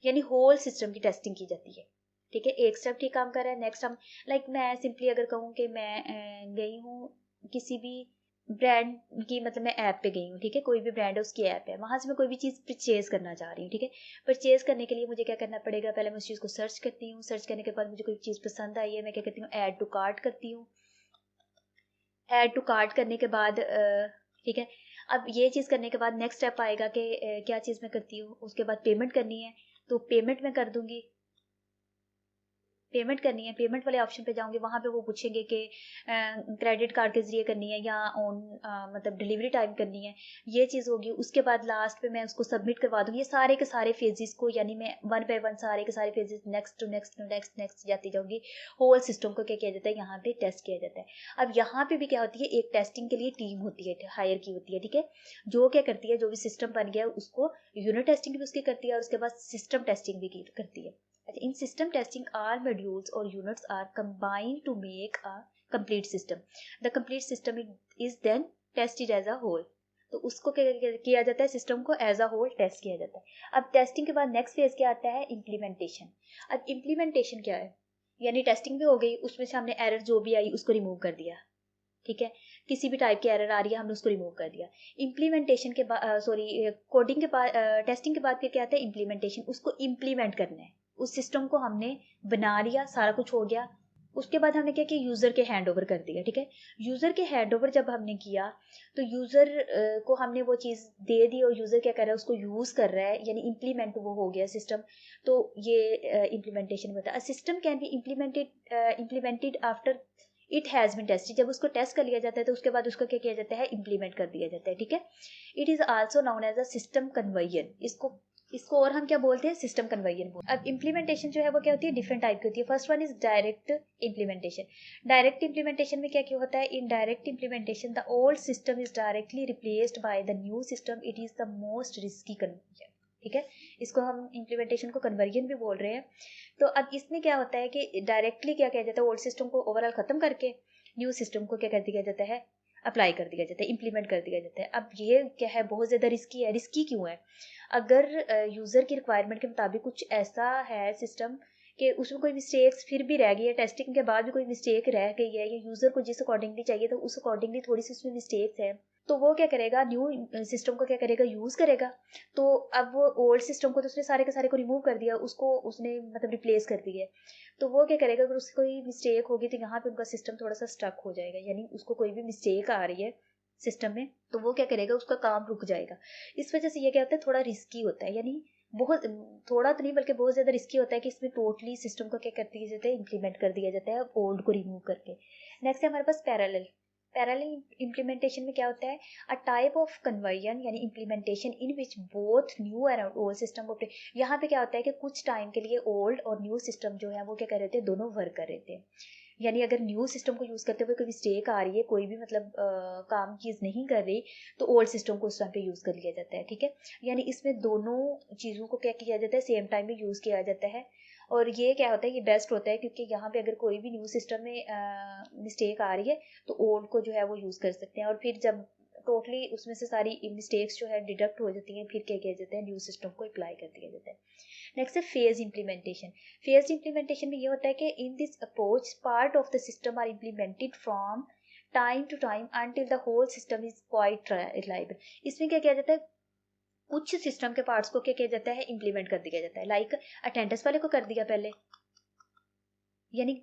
यानी होल सिस्टम की टेस्टिंग की जाती है, ठीक है। एक स्टेप ठीक काम कर रहा है, नेक्स्ट हम लाइक मैं सिंपली अगर कहूँ कि मैं गई हूँ किसी भी ब्रांड की, मतलब मैं ऐप पे गई हूँ, ठीक है, कोई भी ब्रांड है उसकी ऐप है, वहां से मैं कोई भी चीज़ परचेज करना चाह रही हूँ, ठीक है। परचेज करने के लिए मुझे क्या करना पड़ेगा, पहले मैं उस चीज़ को सर्च करती हूँ, सर्च करने के बाद मुझे कोई चीज़ पसंद आई है, मैं क्या करती हूँ, ऐड टू कार्ट करती हूँ। ऐड टू कार्ट करने के बाद ठीक है, अब ये चीज़ करने के बाद नेक्स्ट स्टेप आएगा कि क्या चीज़ मैं करती हूँ, उसके बाद पेमेंट करनी है, तो पेमेंट मैं कर दूंगी। पेमेंट करनी है, पेमेंट वाले ऑप्शन पे जाऊंगी, वहां पे वो पूछेंगे कि क्रेडिट कार्ड के जरिए करनी है या ऑन मतलब डिलीवरी टाइम करनी है, ये चीज़ होगी। उसके बाद लास्ट पे मैं उसको सबमिट करवा दूंगी। ये सारे के सारे फेजेस को, यानी मैं वन बाय वन सारे के सारे phases next to next to next next जाती जाऊंगी। होल सिस्टम को क्या किया जाता है, यहाँ पे टेस्ट किया जाता है। अब यहाँ पे भी क्या होती है, एक टेस्टिंग के लिए टीम होती है, हायर की होती है, ठीक है, जो क्या करती है, जो भी सिस्टम बन गया उसको यूनिट टेस्टिंग भी उसकी करती है और उसके बाद सिस्टम टेस्टिंग भी करती है। In system testing, all modules or units are combined to make a complete system. The complete system is then tested as a whole. तो उसको किया जाता है, सिस्टम को एज अ होल टेस्ट किया जाता है। अब टेस्टिंग के बाद नेक्स्ट फेज क्या आता है, इम्प्लीमेंटेशन। अब इम्प्लीमेंटेशन क्या है, यानी टेस्टिंग भी हो गई, उसमें से हमने एरर जो भी आई उसको रिमूव कर दिया, ठीक है, किसी भी टाइप की एरर आ रही है हमने उसको रिमूव कर दिया। इम्प्लीमेंटेशन के बाद सॉरी कोडिंग के बाद टेस्टिंग के बाद फिर क्या आता है, इम्प्लीमेंटेशन। उसको इम्प्लीमेंट करना है, उस सिस्टम को हमने बना लिया, सारा कुछ हो गया। उसके बाद हमने क्या किया, यूजर के हैंड ओवर कर दिया, ठीक है। यूजर के हैंड ओवर जब हमने किया तो यूजर को हमने वो चीज दे दी और यूजर क्या कर रहा है, उसको यूज कर रहा है, यानी इम्प्लीमेंट वो हो गया सिस्टम। तो ये इम्प्लीमेंटेशन होता है। System can be implemented after it has been tested. जब उसको टेस्ट कर लिया जाता है तो उसके बाद उसको क्या किया जाता है, इम्प्लीमेंट कर दिया जाता है, ठीक है। It is also known as a system conversion. इसको और हम क्या बोलते हैं, सिस्टम कन्वर्जन बोलते हैं। अब इम्प्लीमेंटेशन जो है वो क्या होती है, डिफरेंट टाइप की होती है। First one is direct implementation. Direct implementation में क्या क्या होता है, in direct implementation the old system is directly replaced by the new system. It is the most risky conversion, ठीक है। इसको हम इम्प्लीमेंटेशन को कन्वर्जन भी बोल रहे हैं। तो अब इसमें क्या होता है कि डायरेक्टली क्या किया जाता है, ओल्ड सिस्टम को ओवरऑल खत्म करके न्यू सिस्टम को क्या कर दिया जाता है, अप्लाई कर दिया जाता है, इम्प्लीमेंट कर दिया जाता है। अब ये क्या है, बहुत ज़्यादा रिस्की है। रिस्की क्यों है, अगर यूज़र की रिक्वायरमेंट के मुताबिक कुछ ऐसा है सिस्टम कि उसमें कोई मिस्टेक्स फिर भी रह गई है, टेस्टिंग के बाद भी कोई मिस्टेक रह गई है, या यूज़र को जिस अकॉर्डिंगली चाहिए तो उस अकॉर्डिंगली थोड़ी सी उसमें मिस्टेक्स है, तो वो क्या करेगा, न्यू सिस्टम को क्या करेगा, यूज़ करेगा। तो अब वो ओल्ड सिस्टम को तो उसने सारे के सारे को रिमूव कर दिया, उसको उसने मतलब रिप्लेस कर दिया, तो वो क्या करेगा, अगर उसकी कोई मिस्टेक होगी तो यहाँ पे उनका सिस्टम थोड़ा सा स्टक हो जाएगा, यानी उसको कोई भी मिस्टेक आ रही है सिस्टम में तो वो क्या करेगा, उसका काम रुक जाएगा। इस वजह से ये क्या होता है, थोड़ा रिस्की होता है, यानी बहुत थोड़ा तो नहीं बल्कि बहुत ज़्यादा रिस्की होता है कि इसमें टोटली सिस्टम को क्या कर दिया जाता है, इम्प्लीमेंट कर दिया जाता है ओल्ड को रिमूव करके। नेक्स्ट है हमारे पास पैरेलल। पैरेलल इम्प्लीमेंटेशन में क्या होता है, अ टाइप ऑफ कन्वर्जन यानी implementation in which both new and old system को। यहाँ पे क्या होता है कि कुछ टाइम के लिए ओल्ड और न्यू सिस्टम जो है वो क्या कर रहे थे, दोनों वर्क कर रहे थे। यानी अगर न्यू सिस्टम को यूज़ करते हुए कोई मिस्टेक आ रही है, कोई भी मतलब काम चीज़ नहीं कर रही, तो ओल्ड सिस्टम को उस टाइम पे यूज़ कर लिया जाता है, ठीक है। यानी इसमें दोनों चीज़ों को क्या किया जाता है, सेम टाइम में यूज़ किया जाता है। और ये क्या होता है, ये बेस्ट होता है, क्योंकि यहाँ पे अगर कोई भी न्यू सिस्टम में मिस्टेक आ रही है तो ओल्ड को जो है वो यूज़ कर सकते हैं, और फिर जब टोटली उसमें से सारी मिस्टेक्स जो है डिडक्ट हो जाती हैं, फिर क्या किया जाता है, न्यू सिस्टम को अप्लाई कर दिया जाता है। नेक्स्ट है फेज इम्प्लीमेंटेशन। फेज इम्प्लीमेंटेशन में ये होता है कि in this approach part of the system are implemented from time to time until the whole system is quite reliable. इसमें क्या किया जाता है, कुछ सिस्टम के पार्ट्स को क्या किया जाता है, इम्प्लीमेंट कर दिया जाता है। लाइक अटेंडेंस वाले को कर दिया पहले, यानी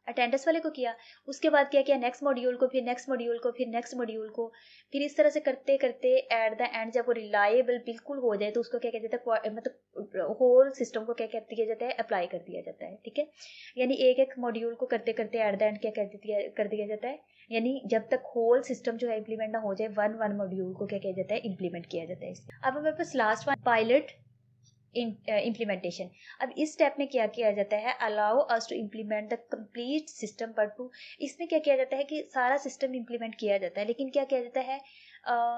अटेंडेंस वाले को किया, उसके बाद क्या किया, नेक्स्ट मॉड्यूल को, फिर नेक्स्ट मॉड्यूल को, फिर नेक्स्ट मॉड्यूल को, फिर इस तरह से करते करते एट द एंड जब वो रिलायबल बिल्कुल हो जाए तो उसको क्या कहते हैं, मतलब होल सिस्टम को क्या कर दिया जाता है, अप्लाई कर दिया जाता है, ठीक है। यानी एक एक मॉड्यूल को करते करते एट द एंड क्या कर दिया जाता है, यानी जब तक होल सिस्टम जो है इम्प्लीमेंट ना हो जाए, वन मॉड्यूल को क्या किया जाता है, इम्प्लीमेंट किया जाता है। अब हमारे पास लास्ट वन पायलट इम्प्लीमेंटेशन। अब इस स्टेप में क्या किया जाता है, allow us to implement the complete system पर टू। इसमें क्या किया जाता है कि सारा सिस्टम इम्प्लीमेंट किया जाता है, लेकिन क्या किया जाता है,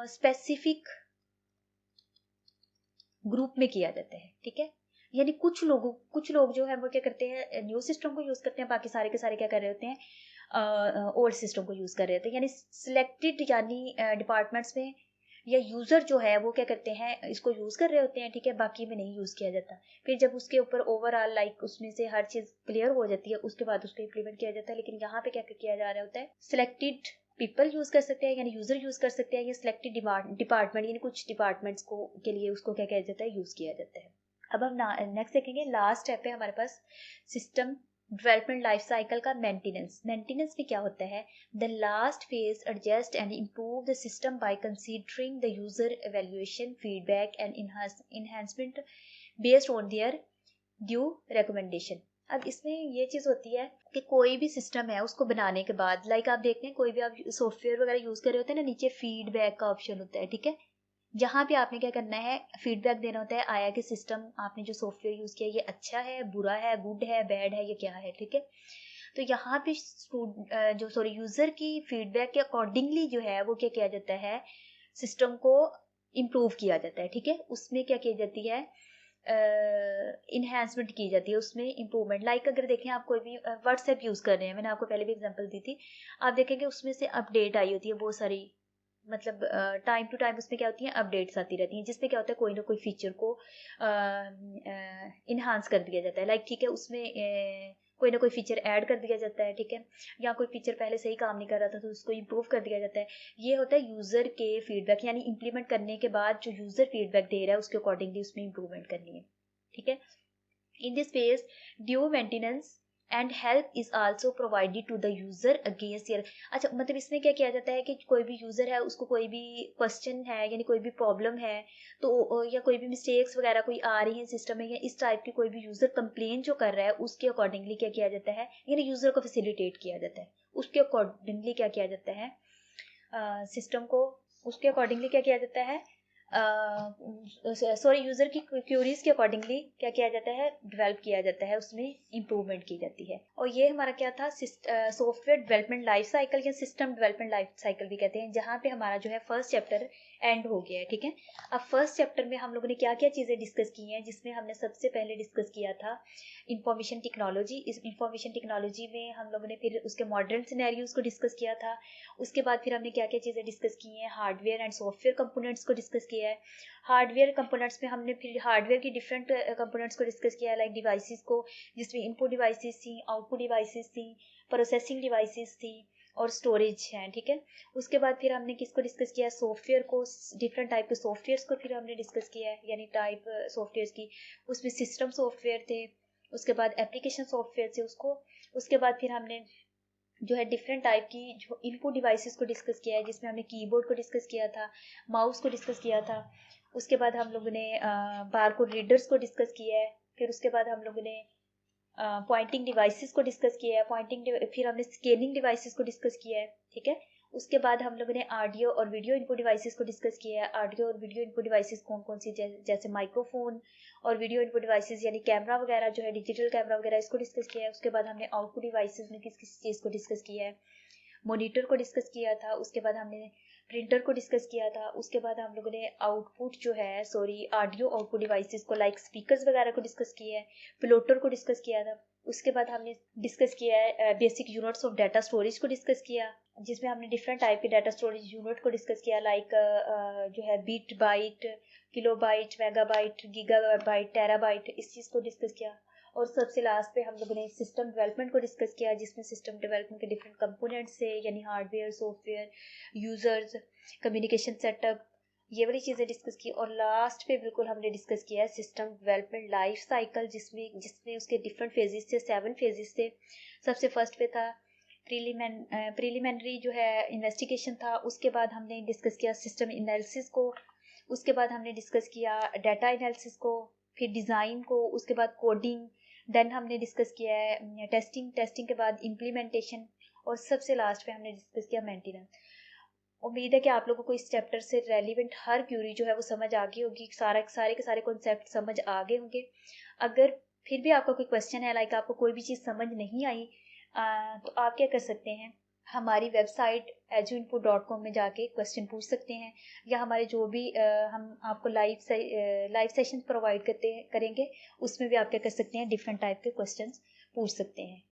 स्पेसिफिक ग्रुप में किया जाता है, ठीक है। यानी कुछ लोग जो है वो क्या करते हैं, न्यू सिस्टम को यूज़ करते हैं, बाकी सारे के सारे क्या कर रहे होते हैं, ओल्ड सिस्टम को यूज़ कर रहे होते हैं। यानी सिलेक्टेड यानी डिपार्टमेंट्स में या यूज़र जो है वो क्या करते हैं, इसको यूज़ कर रहे होते हैं, ठीक है, बाकी में नहीं यूज़ किया जाता। फिर जब उसके ऊपर ओवरऑल लाइक उसमें से हर चीज़ क्लियर हो जाती है, उसके बाद उसको इम्प्लीमेंट किया जाता है। लेकिन यहाँ पे क्या किया जा रहा होता है, सिलेक्टेड पीपल यूज़ कर सकते हैं यानी यूज़र यूज़ कर सकते हैं, या सिलेक्टेड डिपार्टमेंट यानी कुछ डिपार्टमेंट्स को के लिए उसको क्या किया जाता है, यूज़ किया जाता है। अब हम नेक्स्ट देखेंगे, लास्ट स्टेप है हमारे पास सिस्टम डेवलपमेंट लाइफ साइकिल का मेंटेनेंस। मेंटेनेंस में क्या होता है, the last phase adjust and improve the system by considering the user evaluation feedback and enhancement based on their due recommendation. अब इसमें ये चीज़ होती है कि कोई भी सिस्टम है उसको बनाने के बाद लाइक आप देखते हैं कोई भी आप सॉफ्टवेयर वगैरह यूज़ कर रहे होते हैं ना, नीचे फीडबैक का ऑप्शन होता है, ठीक है, जहाँ पे आपने क्या करना है, फीडबैक देना होता है, आया कि सिस्टम आपने जो सॉफ्टवेयर यूज़ किया ये अच्छा है, बुरा है, गुड है, बैड है, ये क्या है, ठीक है। तो यहाँ पे यूज़र की फीडबैक के अकॉर्डिंगली जो है वो क्या किया जाता है, सिस्टम को इम्प्रूव किया जाता है, ठीक है। उसमें क्या की जाती है, इन्हेंसमेंट की जाती है, उसमें इम्प्रूवमेंट। लाइक अगर देखें आप कोई भी व्हाट्सएप यूज़ कर रहे हैं, मैंने आपको पहले भी एग्जांपल दी थी, आप देखेंगे उसमें से अपडेट आई होती है बहुत सारी, मतलब टाइम टू टाइम उसमें क्या होती हैं, अपडेट्स आती रहती हैं, जिसमें क्या होता है कोई ना कोई फीचर को इन्हांस कर दिया जाता है। लाइक ठीक है, उसमें कोई ना कोई फीचर ऐड कर दिया जाता है, ठीक है, या कोई फीचर पहले सही काम नहीं कर रहा था तो उसको इम्प्रूव कर दिया जाता है। ये होता है यूज़र के फीडबैक, यानी इम्प्लीमेंट करने के बाद जो यूज़र फीडबैक दे रहा है उसके अकॉर्डिंगली उसमें इम्प्रूवमेंट करनी है, ठीक है। In this phase, due maintenance and help is also provided to the user against their। अच्छा, मतलब इसमें क्या किया जाता है कि कोई भी यूज़र है उसको कोई भी क्वेश्चन है यानी कोई भी प्रॉब्लम है तो या कोई भी मिस्टेक्स वगैरह कोई आ रही है सिस्टम में, या इस टाइप की कोई भी यूज़र कंप्लेन जो कर रहा है उसके अकॉर्डिंगली क्या किया जाता है, यानी यूज़र को फैसिलिटेट किया जाता है, उसके अकॉर्डिंगली क्या किया जाता है, सिस्टम को उसके अकॉर्डिंगली क्या किया जाता है, सॉरी यूज़र की क्यूरीज के अकॉर्डिंगली क्या किया जाता है, डेवलप किया जाता है, उसमें इम्प्रूवमेंट की जाती है। और ये हमारा क्या था, सॉफ्टवेयर डेवलपमेंट लाइफ साइकिल या सिस्टम डेवलपमेंट लाइफ साइकिल भी कहते हैं, जहाँ पे हमारा जो है फर्स्ट चैप्टर एंड हो गया है, ठीक है। अब फर्स्ट चैप्टर में हम लोगों ने क्या क्या चीज़ें डिस्कस की हैं, जिसमें हमने सबसे पहले डिस्कस किया था इंफॉर्मेशन टेक्नोलॉजी। इस इंफॉर्मेशन टेक्नोलॉजी में हम लोगों ने फिर उसके मॉडर्न सिनेरियोज को डिस्कस किया था। उसके बाद फिर हमने क्या क्या चीज़ें डिस्कस की हैं, हार्डवेयर एंड सॉफ्टवेयर कंपोनेंट्स को डिस्कस किया है। हार्डवेयर कंपोनेंट्स में हमने फिर हार्डवेयर की डिफरेंट कंपोनेंट्स को डिस्कस किया है, लाइक डिवाइसेस को, जिसमें इनपुट डिवाइसेस थी, आउटपुट डिवाइसेस थी, प्रोसेसिंग डिवाइसेस थी और स्टोरेज है, ठीक है। उसके बाद फिर हमने किसको डिस्कस किया, सॉफ्टवेयर को, डिफरेंट टाइप के सॉफ्टवेयर्स को फिर हमने डिस्कस किया है, यानी टाइप सॉफ्टवेयर्स की। उसमें सिस्टम सॉफ्टवेयर थे, उसके बाद एप्लीकेशन सॉफ्टवेयर थे उसको। उसके बाद फिर हमने जो है डिफरेंट टाइप की जो इनपुट डिवाइसेस को डिस्कस किया है, जिसमें हमने कीबोर्ड को डिस्कस किया था, माउस को डिस्कस किया था। उसके बाद हम लोगों ने बारकोड रीडर्स को डिस्कस किया है। फिर उसके बाद हम लोगों ने पॉइंटिंग डिवाइसेस को डिस्कस किया है, फिर हमने स्केलिंग डिवाइसेस को डिस्कस किया है, ठीक है। उसके बाद हम लोगों ने ऑडियो और वीडियो इनपुट डिवाइसेस को डिस्कस किया है। ऑडियो और वीडियो इनपुट डिवाइसेस कौन कौन सी, जैसे माइक्रोफोन, और वीडियो इनपुट डिवाइसेस यानी कैमरा वगैरह जो है, डिजिटल कैमरा वगैरह, इसको डिस्कस किया है। उसके बाद हमने आउटपुट डिवाइसेस में किस किस चीज़ को डिस्कस किया है, मॉनिटर को डिस्कस किया था। उसके बाद हमने प्रिंटर को डिस्कस किया था। उसके बाद हम लोगों ने आउटपुट जो है, सॉरी, ऑडियो आउटपुट डिवाइसेस को, लाइक स्पीकर्स वगैरह को डिस्कस किया है, प्लोटर को डिस्कस किया था। उसके बाद हमने डिस्कस किया है basic units of data storage को डिस्कस किया, जिसमें हमने डिफरेंट टाइप के डाटा स्टोरेज यूनिट को डिस्कस किया, लाइक जो है bit byte, kilobyte, megabyte, gigabyte, terabyte, इस चीज़ को डिस्कस किया। और सबसे लास्ट पे हम लोगों ने सिस्टम डेवलपमेंट को डिस्कस किया, जिसमें सिस्टम डेवलपमेंट के डिफरेंट कंपोनेंट्स से, यानी hardware, software, users, communication setup, ये वाली चीज़ें डिस्कस की। और लास्ट पे बिल्कुल हमने डिस्कस किया है सिस्टम डेवलपमेंट लाइफ साइकिल, जिसमें उसके डिफरेंट फेजेस थे, 7 फेजेस थे। सबसे फर्स्ट पे था प्रीलिमिनरी जो है इन्वेस्टिगेशन था। उसके बाद हमने डिस्कस किया सिस्टम एनालिसिस को। उसके बाद हमने डिस्कस किया डाटा एनालिसिस को, फिर डिज़ाइन को, उसके बाद कोडिंग, देन हमने डिस्कस किया है टेस्टिंग के बाद इम्प्लीमेंटेशन, और सबसे लास्ट पे हमने डिस्कस किया मेंटेनेंस। उम्मीद है कि आप लोगों को इस चैप्टर से रेलिवेंट हर क्यूरी जो है वो समझ आ गई होगी, सारे के सारे कॉन्सेप्ट समझ आ गए होंगे। अगर फिर भी आपका कोई क्वेश्चन है, लाइक आपको कोई भी चीज़ समझ नहीं आई, तो आप क्या कर सकते हैं, हमारी वेबसाइट eduinput.com में जाके क्वेश्चन पूछ सकते हैं, या हमारे जो भी हम आपको लाइव सेशन प्रोवाइड करेंगे उसमें भी आप क्या कर सकते हैं, डिफरेंट टाइप के क्वेश्चंस पूछ सकते हैं।